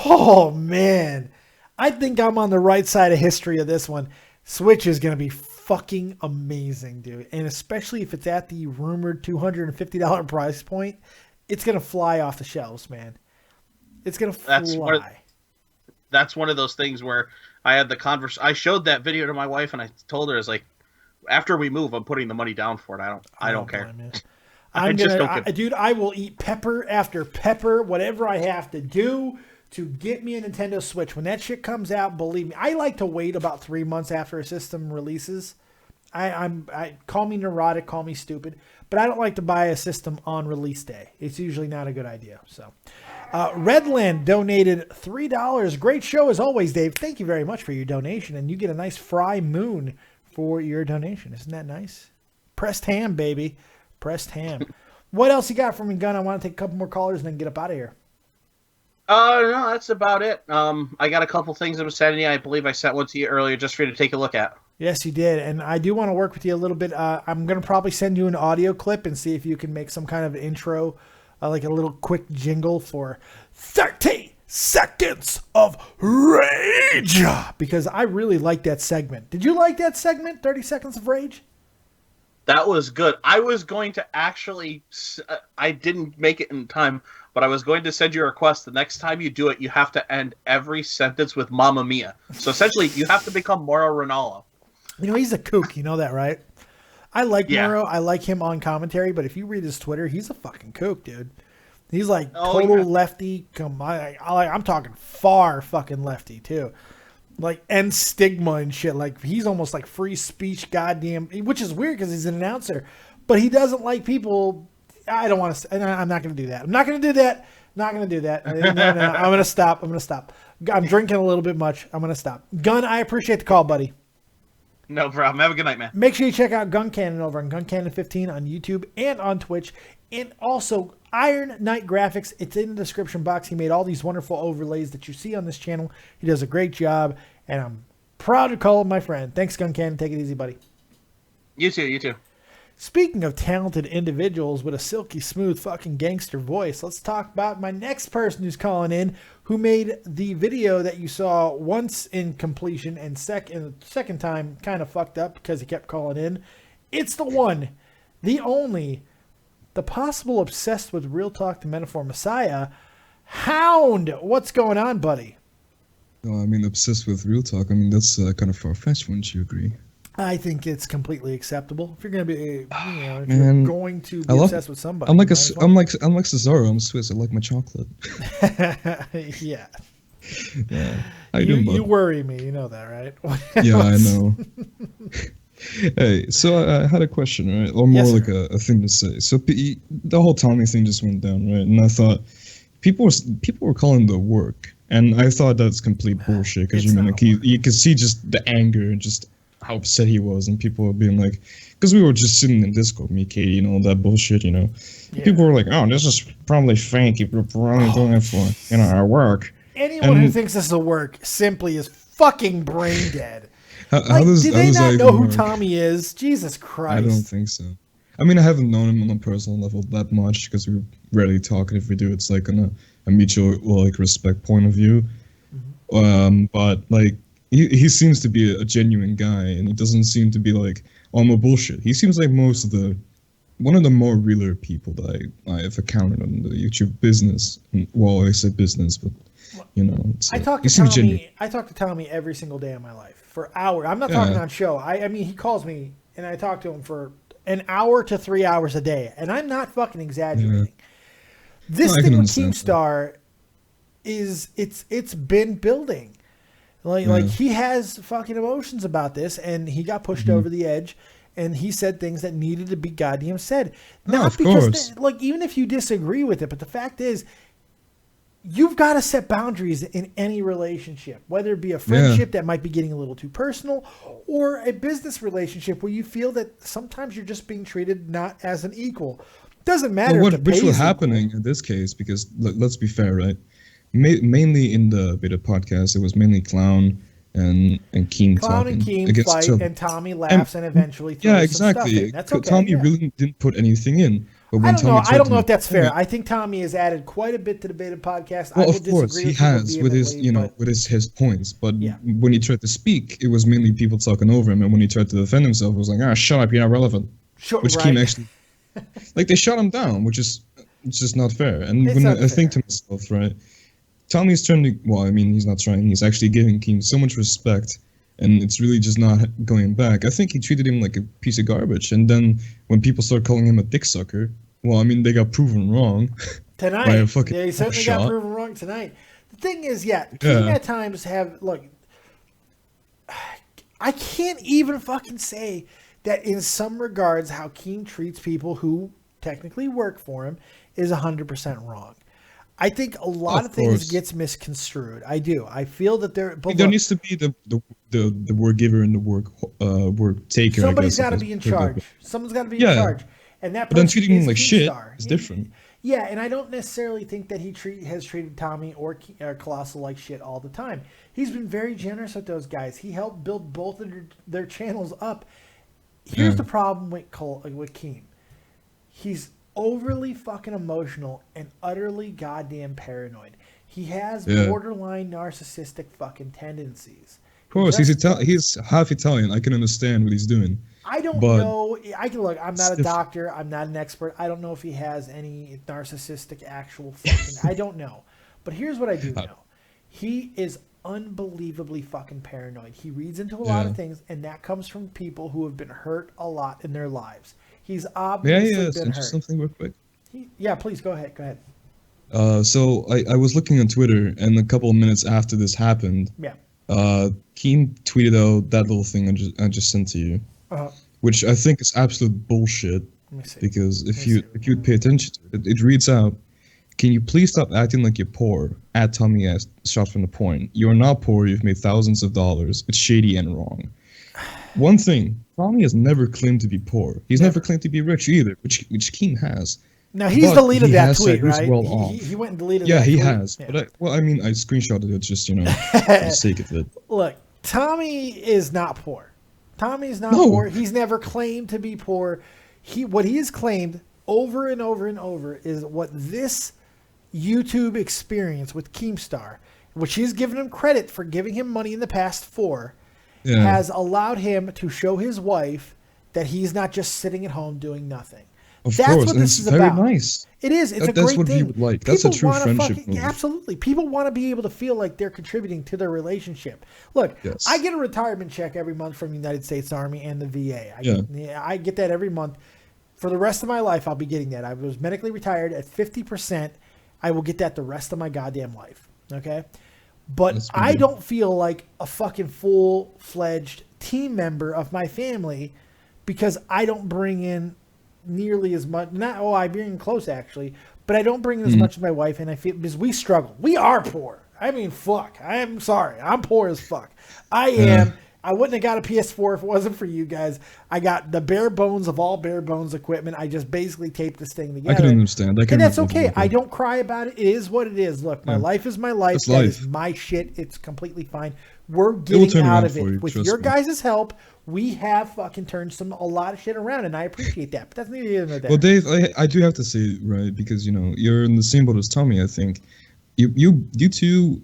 oh man, I think I'm on the right side of history of this one. Switch is gonna be fucking amazing, dude, and especially if it's at the rumored $250 price point, it's gonna fly off the shelves, man. It's gonna fly. That's one of those things where I had the I showed that video to my wife, and I told her, "Is like, after we move, I'm putting the money down for it. I don't care. Dude, I will eat pepper after pepper, whatever I have to do to get me a Nintendo Switch. When that shit comes out, believe me, I like to wait about 3 months after a system releases. I call me neurotic, call me stupid, but I don't like to buy a system on release day. It's usually not a good idea. So, Redland donated $3. Great show as always, Dave. Thank you very much for your donation, and you get a nice Fry Moon for your donation. Isn't that nice? Pressed ham, baby. Pressed ham. What else you got for me, Gun? I want to take a couple more callers and then get up out of here. No, that's about it. I got a couple things I'm sending you. I believe I sent one to you earlier just for you to take a look at. Yes, you did. And I do want to work with you a little bit. I'm going to probably send you an audio clip and see if you can make some kind of intro, like a little quick jingle for 30 seconds of rage. Because I really like that segment. Did you like that segment, 30 seconds of rage? That was good. I was going to actually, I didn't make it in time, but I was going to send you a request. The next time you do it, you have to end every sentence with Mamma Mia. So essentially, you have to become Mauro Ranallo. You know, he's a kook. You know that, right? I like Mauro. I like him on commentary, but if you read his Twitter, he's a fucking kook, dude. He's like total lefty. I'm talking far fucking lefty, too. Like, and stigma and shit. Like, he's almost like free speech, goddamn, which is weird because he's an announcer, but he doesn't like people. I don't want to, I'm not going to do that. I'm not going to do that. Not going to do that. No, I'm going to stop. I'm drinking a little bit much. I'm going to stop. Gun, I appreciate the call, buddy. No problem. Have a good night, man. Make sure you check out Guncannon over on Guncannon15 on YouTube and on Twitch. And also, Iron Knight Graphics. It's in the description box. He made all these wonderful overlays that you see on this channel. He does a great job, and I'm proud to call him my friend. Thanks, Guncannon. Take it easy, buddy. You too. Speaking of talented individuals with a silky smooth fucking gangster voice, let's talk about my next person who's calling in, who made the video that you saw once in completion and the second time kind of fucked up because he kept calling in. It's the one, the only, the possible obsessed with Real Talk the Metaphor Messiah, Hound. What's going on, buddy? No, I mean, obsessed with Real Talk, I mean, that's kind of far-fetched, wouldn't you agree? I think it's completely acceptable. If you're going to be, if you're going to be obsessed with somebody. I'm like Cesaro. I'm Swiss. I like my chocolate. Yeah. Yeah. You worry me. You know that, right? Yeah, I know. Hey, so I had a question, right? Or more like a thing to say. So the whole Tommy thing just went down, right? And I thought people were calling the work, and I thought that's complete bullshit because you could see just the anger and just how upset he was, and people were being like, because we were just sitting in Discord, me, Katie, and all that bullshit, you know. Yeah. People were like, "Oh, this is probably fake. You're probably doing it for, our work." Anyone who thinks this will work simply is fucking brain dead. Do they not know who Tommy is? Jesus Christ! I don't think so. I mean, I haven't known him on a personal level that much because we rarely talk, and if we do, it's like on a mutual respect point of view. Mm-hmm. But like. He seems to be a genuine guy, and he doesn't seem to be like, oh, no bullshit. He seems like one of the more realer people that I have encountered on the YouTube business. Well, I said business, but I talk to Tommy every single day of my life for hours. I'm not talking on show. I mean, he calls me, and I talk to him for an hour to 3 hours a day, and I'm not fucking exaggerating. Yeah. This thing with Keemstar it's been building. Like he has fucking emotions about this, and he got pushed over the edge, and he said things that needed to be goddamn said. Not because, even if you disagree with it, but the fact is, you've got to set boundaries in any relationship, whether it be a friendship that might be getting a little too personal, or a business relationship where you feel that sometimes you're just being treated not as an equal. Doesn't matter. Well, if the which pay was is equal. happening in this case, because let's be fair, right? Mainly in the beta podcast, it was mainly Clown and Keem Clown talking and Keem against fight, each other. and Tommy laughs and eventually throws Yeah, some exactly. stuff in. That's okay. Tommy yeah. really didn't put anything in. But when I don't Tommy know. I tried don't to know if that's fair. make- I think Tommy has added quite a bit to the beta podcast. Well, I will of course disagree he with you has with his, vehemently, with his points. But when he tried to speak, it was mainly people talking over him. And when he tried to defend himself, it was like, shut up, you're not relevant. Sure, which right. Keem actually, like, they shut him down, which is it's just not fair. And It's when not I think to myself, right, Tommy's trying to, well, I mean, he's not trying. He's actually giving Keem so much respect. And it's really just not going back. I think he treated him like a piece of garbage. And then when people start calling him a dick sucker, well, I mean, they got proven wrong. Tonight, by a fucking they certainly shot. got proven wrong tonight. The thing is, Keem at times look, I can't even fucking say that in some regards how Keem treats people who technically work for him is 100% wrong. I think a lot of things gets misconstrued. I do. I feel that there. But there needs to be the work giver and the work taker. Somebody's got to be in charge. Someone's got to be in charge. And that but then person treating him is like shit Keemstar. is different. Yeah, and I don't necessarily think that he has treated Tommy or Colossal like shit all the time. He's been very generous with those guys. He helped build both of their channels up. Here's the problem with Keem. He's overly fucking emotional and utterly goddamn paranoid. He has borderline narcissistic fucking tendencies. Of course, he's half Italian. I can understand what he's doing. I don't know. I'm not a doctor. I'm not an expert. I don't know if he has any narcissistic actual fucking. I don't know. But here's what I do know. He is unbelievably fucking paranoid. He reads into a lot of things, and that comes from people who have been hurt a lot in their lives. He's obviously been hurt. Something real quick. Please go ahead. Go ahead. So I was looking on Twitter, and a couple of minutes after this happened, Keem tweeted out that little thing I just sent to you, which I think is absolute bullshit. Because if you would pay attention to it, it reads out, "Can you please stop acting like you're poor? At Tommy S. Shot from the point. You are not poor. You've made thousands of dollars. It's shady and wrong." One thing, Tommy has never claimed to be poor. He's never claimed to be rich either, which Keem has. Now he's deleted that tweet, right? Well he went and deleted. Yeah, that he tweet. has. Yeah. But I screenshotted it just for the sake of it. Look, Tommy is not poor. Tommy's not poor. He's never claimed to be poor. What he has claimed over and over and over is what this YouTube experience with Keemstar, which he's given him credit for giving him money in the past for, has allowed him to show his wife that he's not just sitting at home doing nothing. Of That's course, what and this it's is very about. nice. It is. It's a that's great what thing. you would like. That's a People true wanna friendship move. Absolutely. People want to be able to feel like they're contributing to their relationship. Look, I get a retirement check every month from the United States Army and the VA. I get that every month. For the rest of my life, I'll be getting that. I was medically retired at 50%. I will get that the rest of my goddamn life. Okay? But I don't feel like a fucking full-fledged team member of my family because I don't bring in nearly as much. I bring in close actually, but I don't bring in as much as my wife, and I feel because we struggle. We are poor. I mean, fuck. I'm sorry. I'm poor as fuck. I am. I wouldn't have got a PS4 if it wasn't for you guys. I got the bare bones of all bare bones equipment. I just basically taped this thing together. I can understand. And that's okay. I don't cry about it. It is what it is. Look, my life is my life. That is my shit. It's completely fine. We're getting out of it. With your guys' help, we have fucking turned a lot of shit around, and I appreciate that. But that's neither here nor there. Well, Dave, I do have to say, right, because, you're in the same boat as Tommy, I think. You two,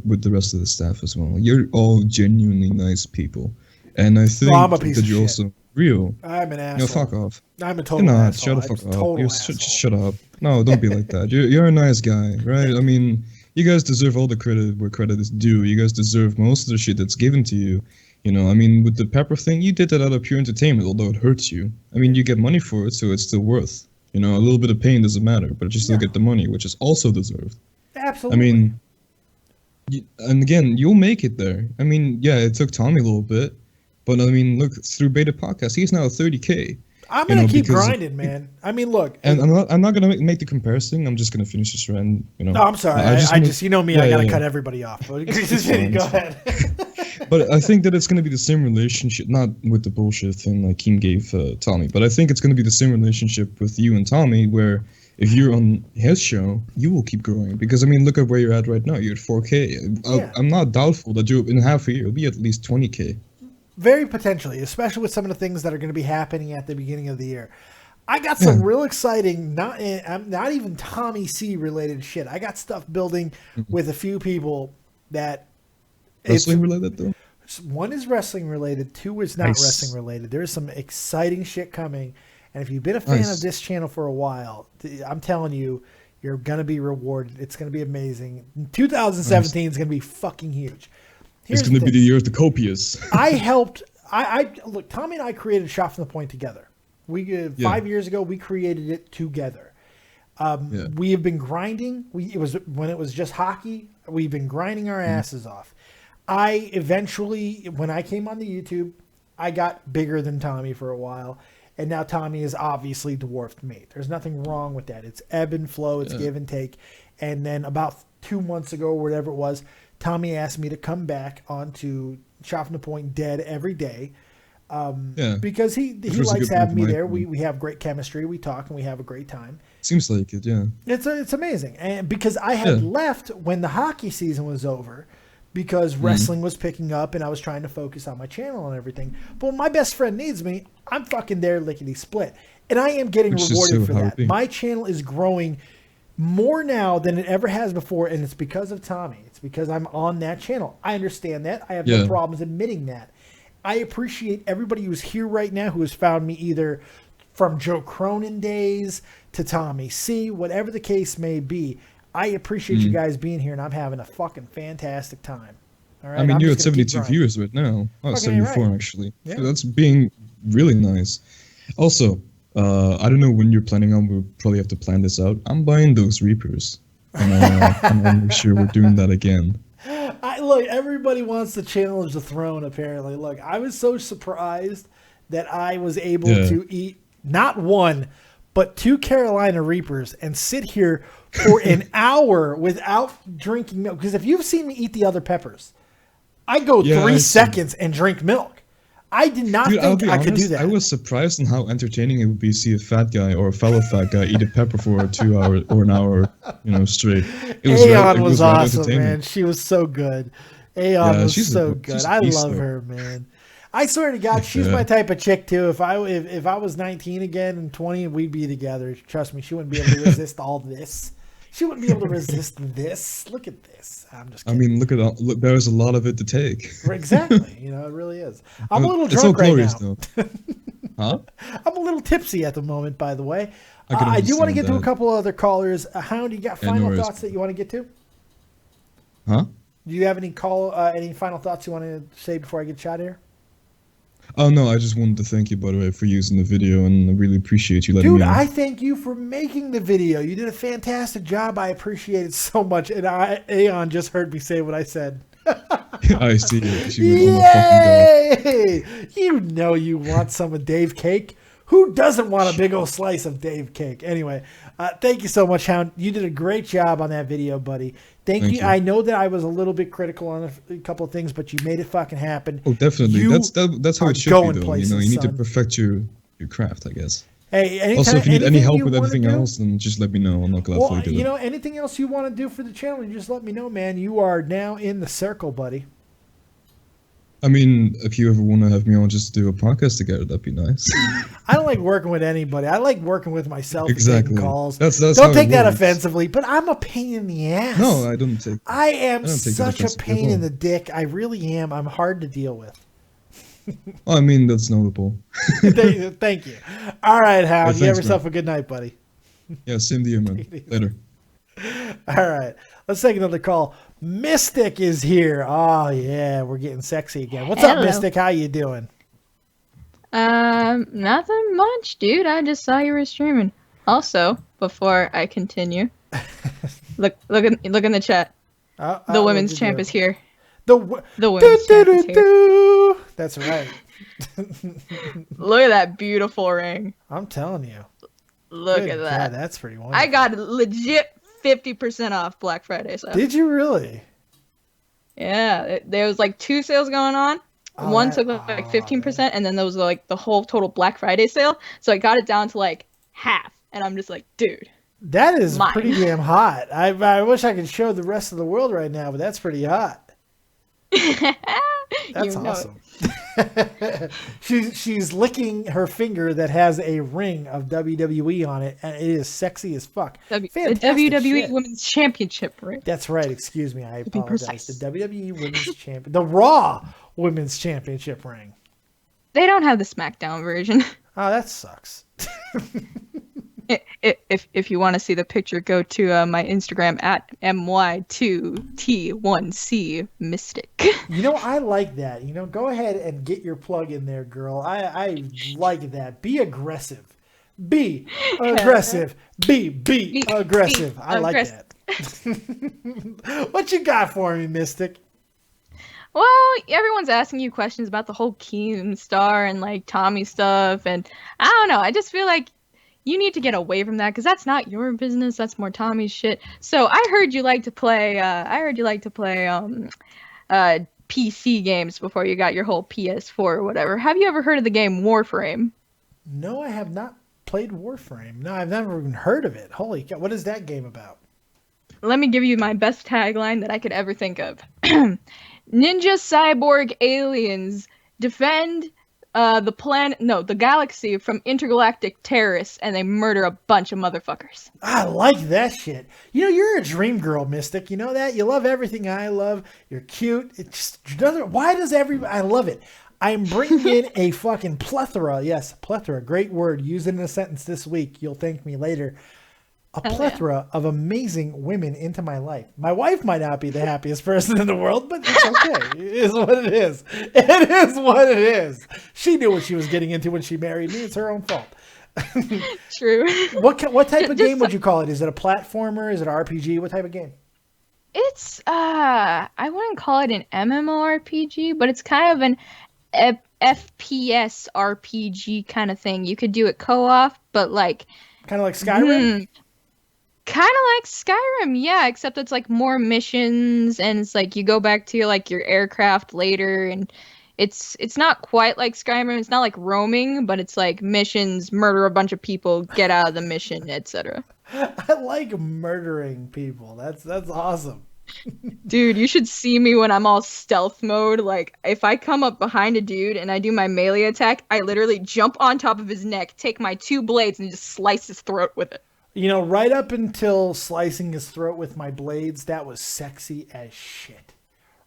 with the rest of the staff as well, you're all genuinely nice people. And I think that you're also real. I'm an asshole. Fuck off. I'm a total asshole. Shut the fuck up. Just shut up. No, don't be like that. You're a nice guy, right? I mean, you guys deserve all the credit where credit is due. You guys deserve most of the shit that's given to you. I mean, with the Pepper thing, you did that out of pure entertainment, although it hurts you. I mean, you get money for it, so it's still worth. A little bit of pain doesn't matter, but you still get the money, which is also deserved. Absolutely. I mean, and again, you'll make it there. I mean, yeah, it took Tommy a little bit, but I mean, look, through Beta Podcast, he's now 30K. I'm gonna keep grinding, man. I mean, look. And I'm not gonna make the comparison. I'm just gonna finish this run. You know. No, I'm sorry. I just you know me. I gotta cut everybody off. Go ahead. But I think that it's gonna be the same relationship, not with the bullshit thing like Keem gave Tommy, but I think it's gonna be the same relationship with you and Tommy, where if you're on his show, you will keep growing. Because I mean, look at where you're at right now. You're at 4K. I'm not doubtful that you in half a year will be at least 20K. Very potentially, especially with some of the things that are going to be happening at the beginning of the year. I got some real exciting, not even Tommy C related shit. I got stuff building with a few people that wrestling related though. One is wrestling related. Two is not wrestling related. There is some exciting shit coming, and if you've been a fan of this channel for a while, I'm telling you, you're gonna be rewarded. It's gonna be amazing. 2017 is gonna be fucking huge. It's going to be the year of the copious. Look, Tommy and I created Shot from the Point together. 5 years ago, we created it together. We have been grinding. When it was just hockey, we've been grinding our asses off. I eventually, when I came on the YouTube, I got bigger than Tommy for a while. And now Tommy has obviously dwarfed me. There's nothing wrong with that. It's ebb and flow. It's give and take. And then about 2 months ago, or whatever it was, Tommy asked me to come back onto Shot from the Point dead every day because he likes having me there. We have great chemistry. We talk and we have a great time. Seems like it, yeah. It's amazing. And because I had left when the hockey season was over because wrestling was picking up and I was trying to focus on my channel and everything. But when my best friend needs me, I'm fucking there lickety split. And I am getting rewarded for that. My channel is growing more now than it ever has before, and it's because of Tommy. It's because I'm on that channel. I understand that. I have no problems admitting that. I appreciate everybody who's here right now who has found me either from Joe Cronin days to Tommy C, whatever the case may be. I appreciate you guys being here, and I'm having a fucking fantastic time. All right, I mean, you're at 72 viewers right now. Oh, 74 actually. Yeah. So that's being really nice. Also, I don't know when you're planning on. We'll probably have to plan this out. I'm buying those Reapers. And I'm gonna make sure we're doing that again. Look, everybody wants to challenge the throne, apparently. Look, I was so surprised that I was able to eat not one, but 2 Carolina Reapers and sit here for an hour without drinking milk. Because if you've seen me eat the other peppers, I go 3 seconds and drink milk. I did not think I could do that. I was surprised in how entertaining it would be to see a fat guy or a fellow fat guy eat a pepper for 2 hours or an hour, straight. Aeon was awesome, man. She was so good. Aeon was so good. I love her, man. I swear to God, she's my type of chick too. If I was 19 again and 20, we'd be together. Trust me, she wouldn't be able to resist all this. She wouldn't be able to resist this. Look at this. I'm just kidding. I mean, look, there's a lot of it to take. Exactly. It really is. I'm a little drunk right now. Huh? I'm a little tipsy at the moment, by the way. I do want to get to a couple other callers. Hound, you got final thoughts that you want to get to? Huh? Do you have any final thoughts you want to say before I get shot here? Oh, no, I just wanted to thank you, by the way, for using the video, and I really appreciate you letting me know. Dude, I thank you for making the video. You did a fantastic job. I appreciate it so much. And Aeon just heard me say what I said. I see it. She went, Yay! You know you want some of Dave cake. Who doesn't want a big old slice of Dave cake? Anyway, thank you so much, Hound. You did a great job on that video, buddy. Thank you. I know that I was a little bit critical on a couple of things, but you made it fucking happen. Oh, definitely. That's how it should be, though. You need to perfect your craft, I guess. Hey, also, if you need any help with anything else, then just let me know. I'm not glad to do it. Anything else you want to do for the channel, you just let me know, man. You are now in the circle, buddy. I mean, if you ever want to have me on just to do a podcast together, that'd be nice. I don't like working with anybody. I like working with myself. Exactly. And taking calls. That's don't take that offensively, but I'm a pain in the ass. No, I don't take. I am such a pain in the dick. I really am. I'm hard to deal with. I mean, that's notable. Thank you. All right, Hound. You have yourself a good night, buddy. Yeah, same to you, man. Later. All right. Let's take another call. Mystic is here. Oh, yeah. We're getting sexy again. What's up, Mystic? How you doing? Nothing much, dude. I just saw you were streaming. Also, before I continue, look in the chat. The women's champ is here. The women's champ is here. That's right. Look at that beautiful ring. I'm telling you. Look Good at that. God, that's pretty wonderful. I got legit 50% off Black Friday. So. Did you really? Yeah, there was like 2 sales going on. One took like 15%, and then there was like the whole total Black Friday sale. So I got it down to like half, and I'm just like, dude. That is mine. pretty damn hot. I wish I could show the rest of the world right now, but that's pretty hot. That's awesome. she's licking her finger that has a ring of WWE on it, and it is sexy as fuck. The WWE shit. Women's Championship ring. That's right. Excuse me. I To be apologize. precise. The WWE Women's Champion, the Raw Women's Championship ring. They don't have the SmackDown version. Oh, that sucks. If you want to see the picture, go to my Instagram at my2t1c mystic. You know, I like that. You know, go ahead and get your plug in there, girl. I like that. Be aggressive. Be aggressive. Be aggressive. I like that. What you got for me, Mystic? Well, everyone's asking you questions about the whole Keemstar and like Tommy stuff, and I don't know. I just feel like you need to get away from that because that's not your business. That's more Tommy's shit. So I heard you like to play. PC games before you got your whole PS4 or whatever. Have you ever heard of the game Warframe? No, I have not played Warframe. No, I've never even heard of it. Holy cow! What is that game about? Let me give you my best tagline that I could ever think of. Ninja cyborg aliens defend the galaxy from intergalactic terrorists, and they murder a bunch of motherfuckers. I like that shit. You know, you're a dream girl, Mystic. You know that? You love everything I love. You're cute. It just doesn't. Why does everybody? I love it. I'm bringing in a fucking plethora. Yes, plethora. Great word. Use it in a sentence this week. You'll thank me later. A plethora of amazing women into my life. My wife might not be the happiest person in the world, but it's okay. It is what it is. It is what it is. She knew what she was getting into when she married me. It's her own fault. True. What type of game would you call it? Is it a platformer? Is it an RPG? What type of game? It's I wouldn't call it an MMORPG, but it's kind of an FPS RPG kind of thing. You could do it co-op, but like kind of like Skyrim. Kind of like Skyrim, yeah, except it's like more missions, and it's like you go back to your aircraft later, and it's not quite like Skyrim. It's not like roaming, but it's like missions, murder a bunch of people, get out of the mission, etc. I like murdering people. That's awesome. Dude, you should see me when I'm all stealth mode. Like, if I come up behind a dude and I do my melee attack, I literally jump on top of his neck, take my 2 blades, and just slice his throat with it. You know, right up until slicing his throat with my blades, that was sexy as shit.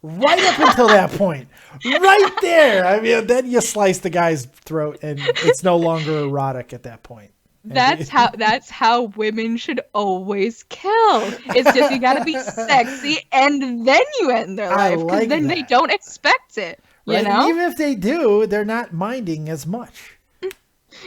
Right up until that point. Right there. I mean, then you slice the guy's throat and it's no longer erotic at that point. That's how women should always kill. It's just you gotta be sexy and then you end their life. Because then they don't expect it. You right? know? And even if they do, they're not minding as much.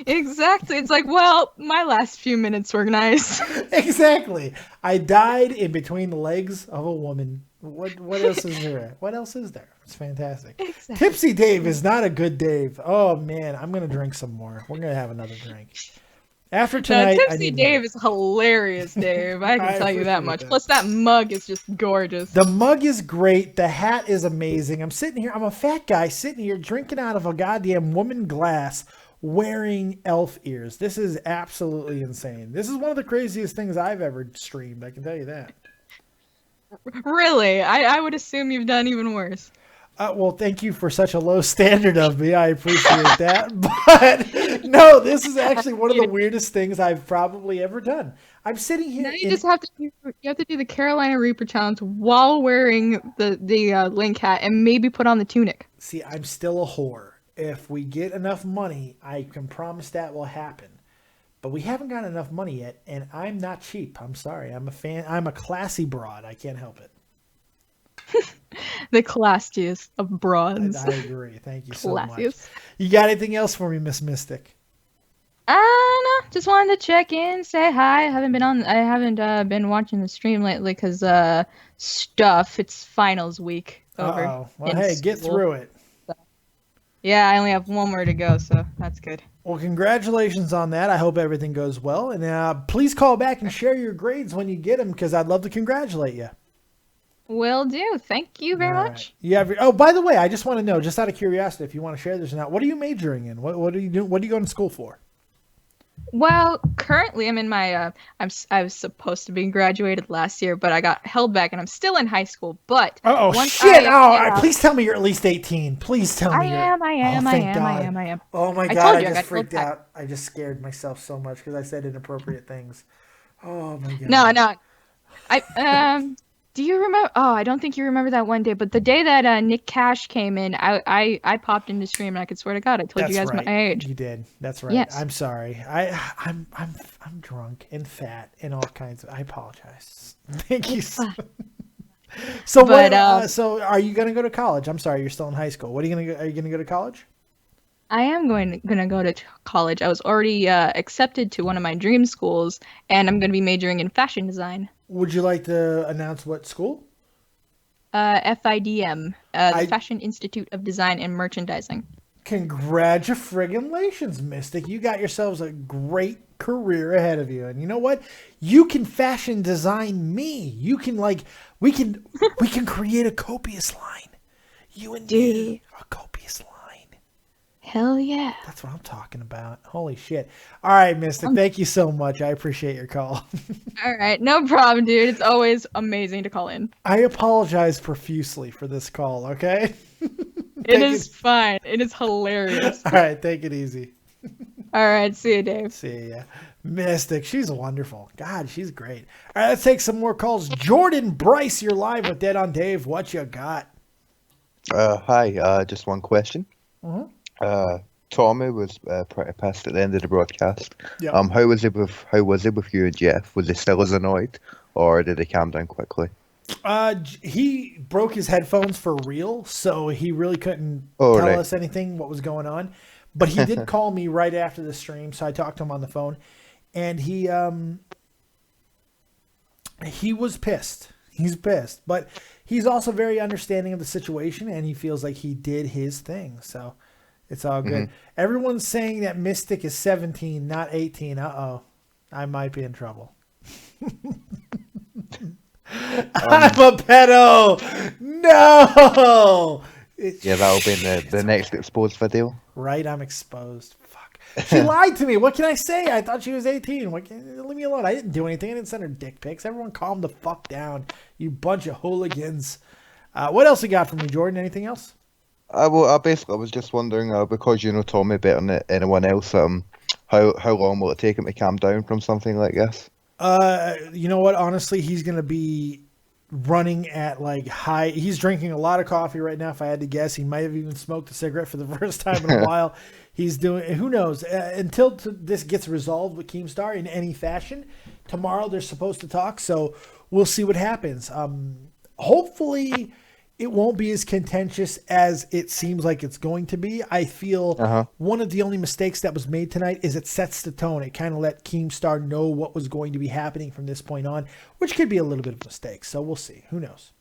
Exactly. It's like, well, my last few minutes were nice. Exactly. I died in between the legs of a woman. What else is there? What else is there? It's fantastic. Exactly. Tipsy Dave is not a good Dave. Oh man, I'm gonna drink some more. We're gonna have another drink. After tonight, Tipsy Dave is hilarious, Dave. I can tell you that much. Plus, that mug is just gorgeous. The mug is great. The hat is amazing. I'm sitting here. I'm a fat guy sitting here drinking out of a goddamn woman glass, wearing elf ears. This is absolutely insane. This is one of the craziest things I've ever streamed. I can tell you that. Really? I would assume you've done even worse. Well, thank you for such a low standard of me. I appreciate that. But no, this is actually one of the weirdest things I've probably ever done. I'm sitting here. Now you just have to do the Carolina Reaper challenge while wearing the Link hat and maybe put on the tunic. See, I'm still a whore. If we get enough money, I can promise that will happen. But we haven't got enough money yet, and I'm not cheap. I'm sorry. I'm a fan. I'm a classy broad. I can't help it. The classiest of broads. I agree. Thank you so much. You got anything else for me, Miss Mystic? No. Just wanted to check in, say hi. I haven't been watching the stream lately because stuff. It's finals week over. Well, hey, get through it. Yeah, I only have one more to go, so that's good. Well, congratulations on that. I hope everything goes well. And please call back and share your grades when you get them, because I'd love to congratulate you. Will do. Thank you very much. You have oh, by the way, I just want to know, just out of curiosity, if you want to share this or not, what are you majoring in? What are you doing? What are you going to school for? Well, currently I'm in my I was supposed to be graduated last year, but I got held back and I'm still in high school. But shit! Please tell me you're at least 18. Please tell me. I am. Oh my I God! told I you, I just got freaked told out. I just scared myself so much because I said inappropriate things. Oh my God! No. Do you remember? Oh, I don't think you remember that one day, but the day that Nick Cash came in, I popped into stream and I could swear to God, I told you guys my age. You did. That's right. Yes. I'm sorry. I'm drunk and fat and all kinds of. I apologize. Thank you. So so are you gonna go to college? I'm sorry, you're still in high school. What are you gonna go? Are you gonna go to college? I am gonna go to college. I was already accepted to one of my dream schools, and I'm gonna be majoring in fashion design. Would you like to announce what school? FIDM, the Fashion Institute of Design and Merchandising. Congratulations, Mystic. You got yourselves a great career ahead of you. And you know what? You can fashion design me. You can we can create a copious line. You and me, a copious line. Hell yeah. That's what I'm talking about. Holy shit. All right, Mystic. Thank you so much. I appreciate your call. All right. No problem, dude. It's always amazing to call in. I apologize profusely for this call, okay? It is fine. It is hilarious. All right. Take it easy. All right. See you, Dave. See ya. Mystic. She's wonderful. God, she's great. All right. Let's take some more calls. Jordan Bryce, you're live with Dead on Dave. What you got? Hi. Just one question. Mm-hmm. Tommy was pretty pissed at the end of the broadcast. Yep. How was it with you and Jeff? Was he still as annoyed, or did he calm down quickly? He broke his headphones for real, so he really couldn't tell us anything what was going on. But he did call me right after the stream, so I talked to him on the phone, and he was pissed. He's pissed, but he's also very understanding of the situation, and he feels like he did his thing. So. It's all good. Mm-hmm. Everyone's saying that Mystic is 17, not 18. Uh-oh. I might be in trouble. I'm a pedo. No. Yeah, that'll be in the next exposed video. Right, I'm exposed. Fuck. She lied to me. What can I say? I thought she was 18. Leave me alone. I didn't do anything. I didn't send her dick pics. Everyone calm the fuck down. You bunch of hooligans. What else you got for me, Jordan? Anything else? I was just wondering, because you know Tommy better than anyone else, how long will it take him to calm down from something like this? You know what? Honestly, he's gonna be running at high. He's drinking a lot of coffee right now. If I had to guess, he might have even smoked a cigarette for the first time in a while. He's doing. Who knows? Until this gets resolved with Keemstar in any fashion, tomorrow they're supposed to talk. So we'll see what happens. Hopefully. It won't be as contentious as it seems like it's going to be. I feel one of the only mistakes that was made tonight is it sets the tone. It kind of let Keemstar know what was going to be happening from this point on, which could be a little bit of a mistake. So we'll see. Who knows?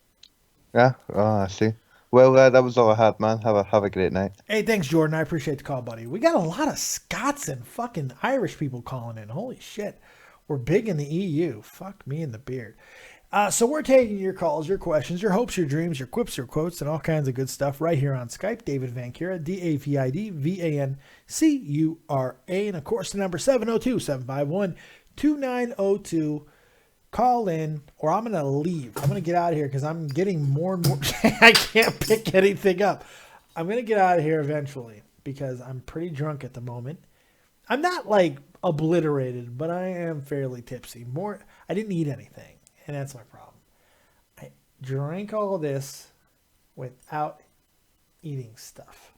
Yeah, I see. Well, that was all I had, man. Have a great night. Hey, thanks, Jordan. I appreciate the call, buddy. We got a lot of Scots and fucking Irish people calling in. Holy shit. We're big in the EU. Fuck me in the beard. So we're taking your calls, your questions, your hopes, your dreams, your quips, your quotes, and all kinds of good stuff right here on Skype. David Vancura, DavidVancura. And, of course, the number 702-751-2902. Call in, or I'm going to leave. I'm going to get out of here because I'm getting more and more. I can't pick anything up. I'm going to get out of here eventually because I'm pretty drunk at the moment. I'm not, obliterated, but I am fairly tipsy. I didn't eat anything. And that's my problem. I drank all this without eating stuff.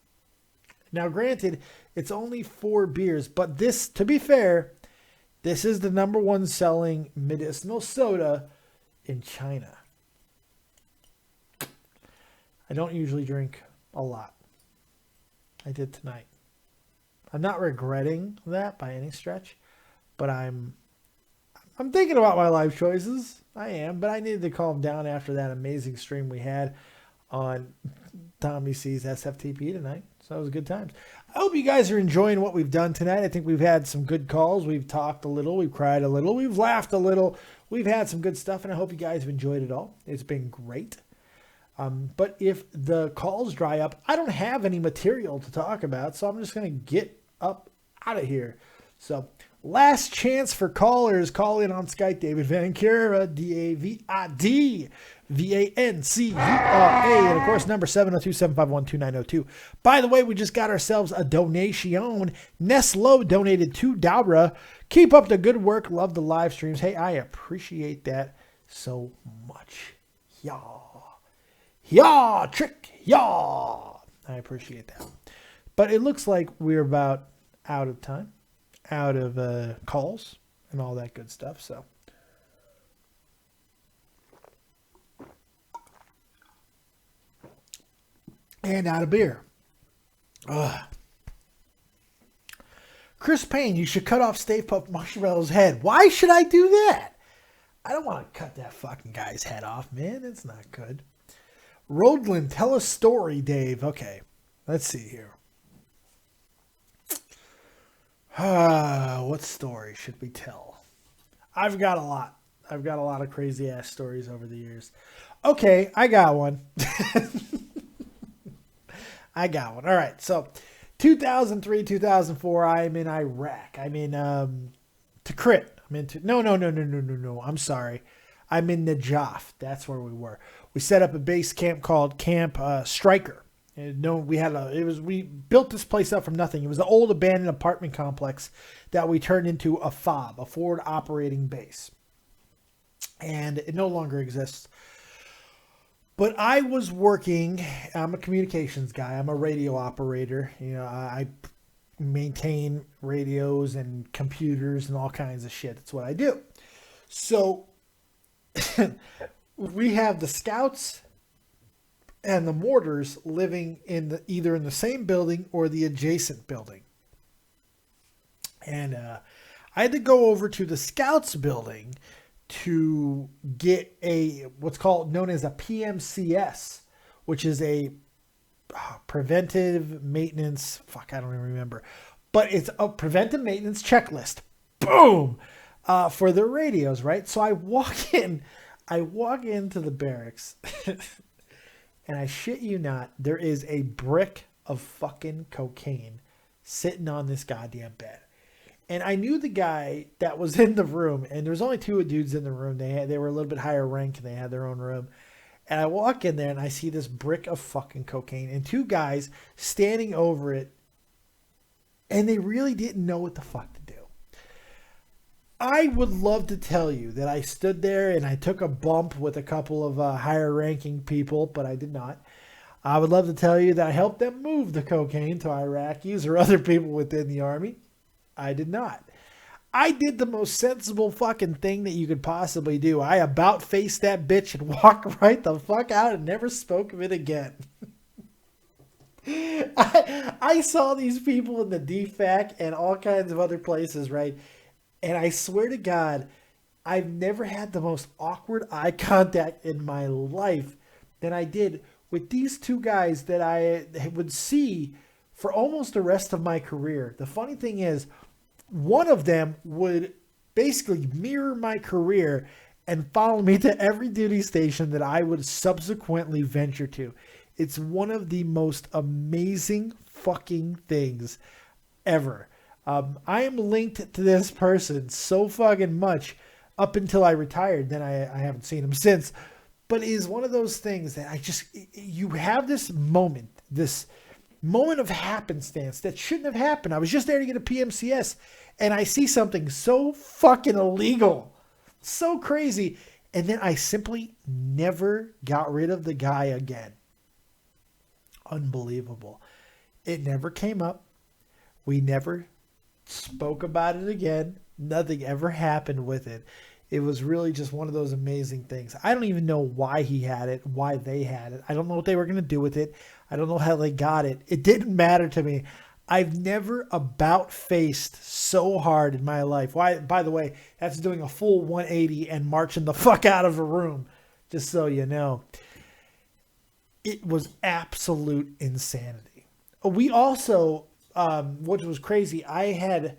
Now, granted, it's only 4 beers, but this, to be fair, this is the #1 selling medicinal soda in China. I don't usually drink a lot. I did tonight. I'm not regretting that by any stretch, but I'm thinking about my life choices. I am, but I needed to calm down after that amazing stream we had on Tommy C's SFTP tonight. So it was good times. I hope you guys are enjoying what we've done tonight. I think we've had some good calls. We've talked a little. We've cried a little. We've laughed a little. We've had some good stuff, and I hope you guys have enjoyed it all. It's been great. But if the calls dry up, I don't have any material to talk about, so I'm just going to get up out of here. So last chance for callers. Call in on Skype. David Vancura, DAVID VANCURA, and of course number 702-751-2902. By the way, we just got ourselves a donation. Neslo donated $2. Keep up the good work. Love the live streams. Hey, I appreciate that so much. Yeah, trick. I appreciate that. But it looks like we're about out of time, out of calls and all that good stuff. So and out of beer. Chris Payne, you should cut off Stay Puft Marshmallow's head. Why should I do that? I don't want to cut that fucking guy's head off, man. It's not good. Rodland, tell a story, Dave. Okay, let's see here. What story should we tell? I've got a lot. I've got a lot of crazy ass stories over the years. Okay, I got one. I got one. All right, so 2003, 2004, I'm in Iraq. I'm in Tikrit. No. I'm sorry. I'm in Najaf. That's where we were. We set up a base camp called Camp Stryker. And we built this place up from nothing. It was an old abandoned apartment complex that we turned into a FOB, a forward operating base. And it no longer exists. But I was working, I'm a communications guy. I'm a radio operator. You know, I maintain radios and computers and all kinds of shit. That's what I do. So we have the scouts and the mortars living in either in the same building or the adjacent building. And I had to go over to the scouts building to get what's known as a PMCS, which is a preventive maintenance. I don't even remember, but it's a preventive maintenance checklist. Boom, for the radios, right? So I walk into the barracks, and I shit you not, there is a brick of fucking cocaine sitting on this goddamn bed. And I knew the guy that was in the room, and there was only two dudes in the room. They were a little bit higher rank, and they had their own room. And I walk in there, and I see this brick of fucking cocaine, and two guys standing over it, and they really didn't know what the fuck to do. I would love to tell you that I stood there, and I took a bump with a couple of higher ranking people, but I did not. I would love to tell you that I helped them move the cocaine to Iraqis or other people within the army. I did not. I did the most sensible fucking thing that you could possibly do. I about-faced that bitch and walked right the fuck out and never spoke of it again. I saw these people in the DFAC and all kinds of other places, right? And I swear to God, I've never had the most awkward eye contact in my life than I did with these two guys that I would see for almost the rest of my career. The funny thing is, one of them would basically mirror my career and follow me to every duty station that I would subsequently venture to. It's one of the most amazing fucking things ever. I am linked to this person so fucking much up until I retired. Then I haven't seen him since. But it is one of those things that you have this moment of happenstance that shouldn't have happened. I was just there to get a PMCS, and I see something so fucking illegal, so crazy, and then I simply never got rid of the guy again. Unbelievable. It never came up. We never spoke about it again. Nothing ever happened with it. It was really just one of those amazing things. I don't even know why he had it, why they had it. I don't know what they were going to do with it. I don't know how they got it. It didn't matter to me. I've never about-faced so hard in my life. Why? By the way, that's doing a full 180 and marching the fuck out of a room, just so you know. It was absolute insanity. We also, which was crazy, I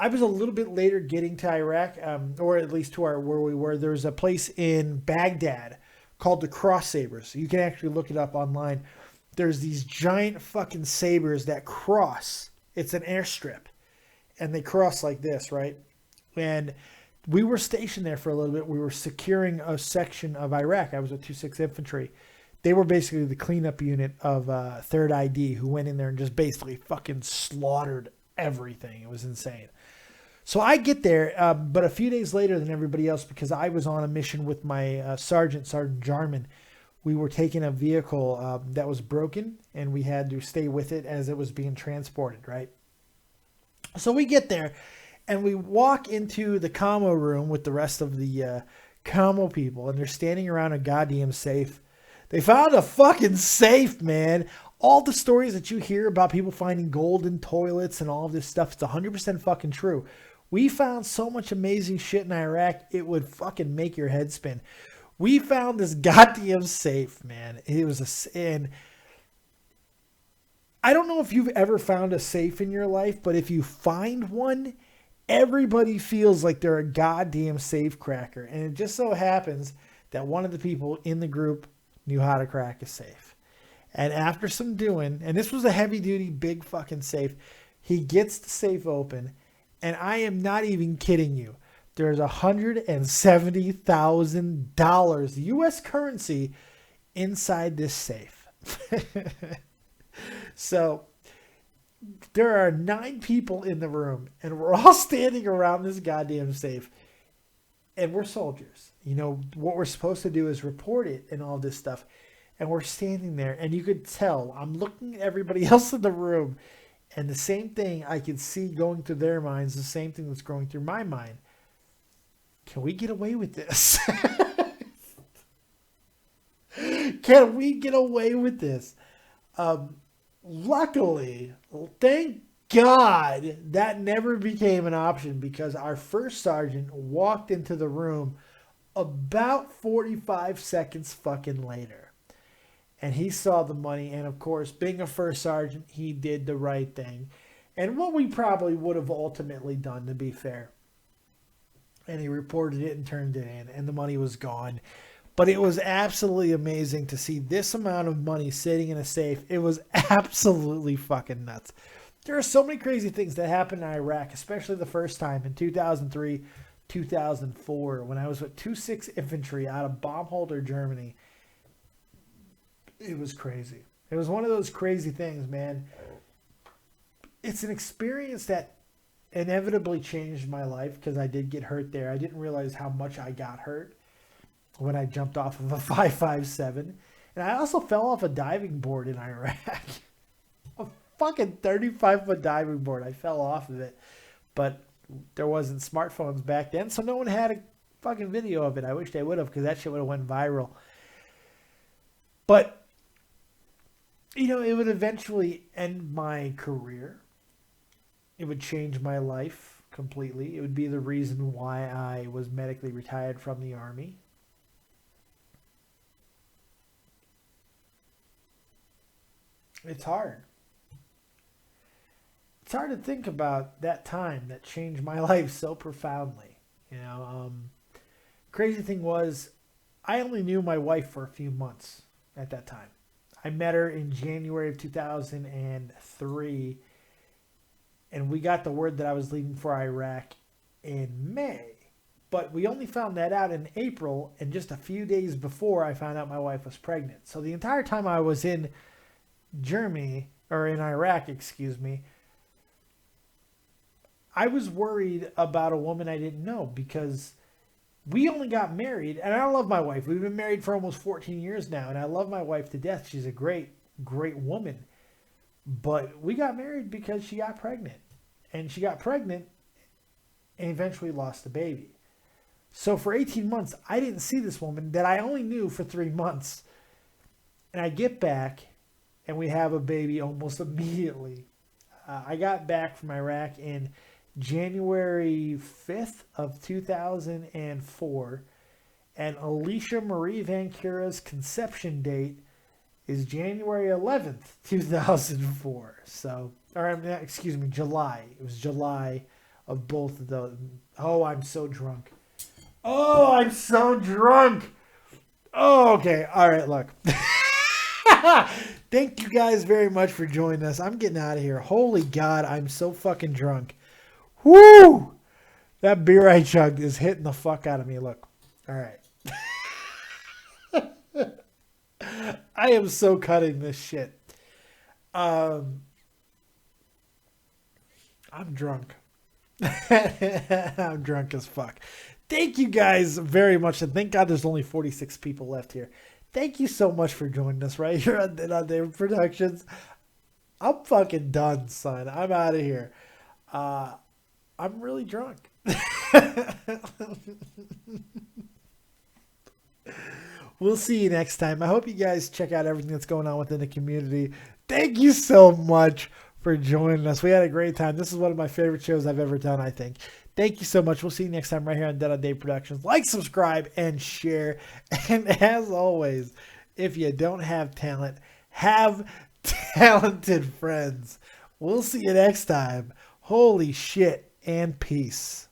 was a little bit later getting to Iraq, or at least to where we were. There was a place in Baghdad called the Cross Sabers. You can actually look it up online. There's these giant fucking sabers that cross. It's an airstrip. And they cross like this, right? And we were stationed there for a little bit. We were securing a section of Iraq. I was with 26 Infantry. They were basically the cleanup unit of 3rd ID who went in there and just basically fucking slaughtered everything. It was insane. So I get there, but a few days later than everybody else, because I was on a mission with my Sergeant Jarman. We were taking a vehicle that was broken, and we had to stay with it as it was being transported, right? So we get there, and we walk into the commo room with the rest of the commo people, and they're standing around a goddamn safe. They found a fucking safe, man. All the stories that you hear about people finding gold in toilets and all of this stuff, it's 100% fucking true. We found so much amazing shit in Iraq, it would fucking make your head spin. We found this goddamn safe, man. It was and I don't know if you've ever found a safe in your life, but if you find one, everybody feels like they're a goddamn safe cracker. And it just so happens that one of the people in the group knew how to crack a safe. And after some doing, and this was a heavy duty, big fucking safe, he gets the safe open. And I am not even kidding you. There's $170,000 U.S. currency inside this safe. So there are 9 people in the room, and we're all standing around this goddamn safe. And we're soldiers. You know, what we're supposed to do is report it and all this stuff. And we're standing there, and you could tell, I'm looking at everybody else in the room, and the same thing I could see going through their minds, the same thing that's going through my mind. Can we get away with this? Can we get away with this? Luckily, thank God, that never became an option, because our first sergeant walked into the room about 45 seconds fucking later. And he saw the money, and of course, being a first sergeant, he did the right thing. And what we probably would have ultimately done, to be fair. And he reported it and turned it in, and the money was gone. But it was absolutely amazing to see this amount of money sitting in a safe. It was absolutely fucking nuts. There are so many crazy things that happened in Iraq, especially the first time in 2003, 2004, when I was with 26 Infantry out of Baumholder, Germany. It was crazy. It was one of those crazy things, man. It's an experience that inevitably changed my life, because I did get hurt there. I didn't realize how much I got hurt when I jumped off of a 5.57. And I also fell off a diving board in Iraq. A fucking 35-foot diving board. I fell off of it. But there wasn't smartphones back then, so no one had a fucking video of it. I wish they would have, because that shit would have went viral. But you know, it would eventually end my career. It would change my life completely. It would be the reason why I was medically retired from the Army. It's hard. It's hard to think about that time that changed my life so profoundly. You know, crazy thing was, I only knew my wife for a few months at that time. I met her in January of 2003, and we got the word that I was leaving for Iraq in May. But we only found that out in April, and just a few days before I found out my wife was pregnant. So the entire time I was in Germany, or in Iraq, excuse me, I was worried about a woman I didn't know, because we only got married, and I love my wife. We've been married for almost 14 years now, and I love my wife to death. She's a great, great woman. But we got married because she got pregnant. And she got pregnant and eventually lost the baby. So for 18 months, I didn't see this woman that I only knew for 3 months. And I get back, and we have a baby almost immediately. I got back from Iraq in January 5th of 2004, and Alicia Marie Van Cura's conception date is January 11th, 2004. So, excuse me, July. It was July of both of those. Oh, I'm so drunk. Oh, I'm so drunk. Oh, okay. All right, look. Thank you guys very much for joining us. I'm getting out of here. Holy God, I'm so fucking drunk. Woo! That beer I chugged is hitting the fuck out of me. Look. All right. I am so cutting this shit. I'm drunk. I'm drunk as fuck. Thank you guys very much. And thank God there's only 46 people left here. Thank you so much for joining us right here on David Productions. I'm fucking done, son. I'm out of here. I'm really drunk. We'll see you next time. I hope you guys check out everything that's going on within the community. Thank you so much for joining us. We had a great time. This is one of my favorite shows I've ever done, I think. Thank you so much. We'll see you next time right here on Dead on Dave Productions. Like, subscribe, and share. And as always, if you don't have talent, have talented friends. We'll see you next time. Holy shit and peace.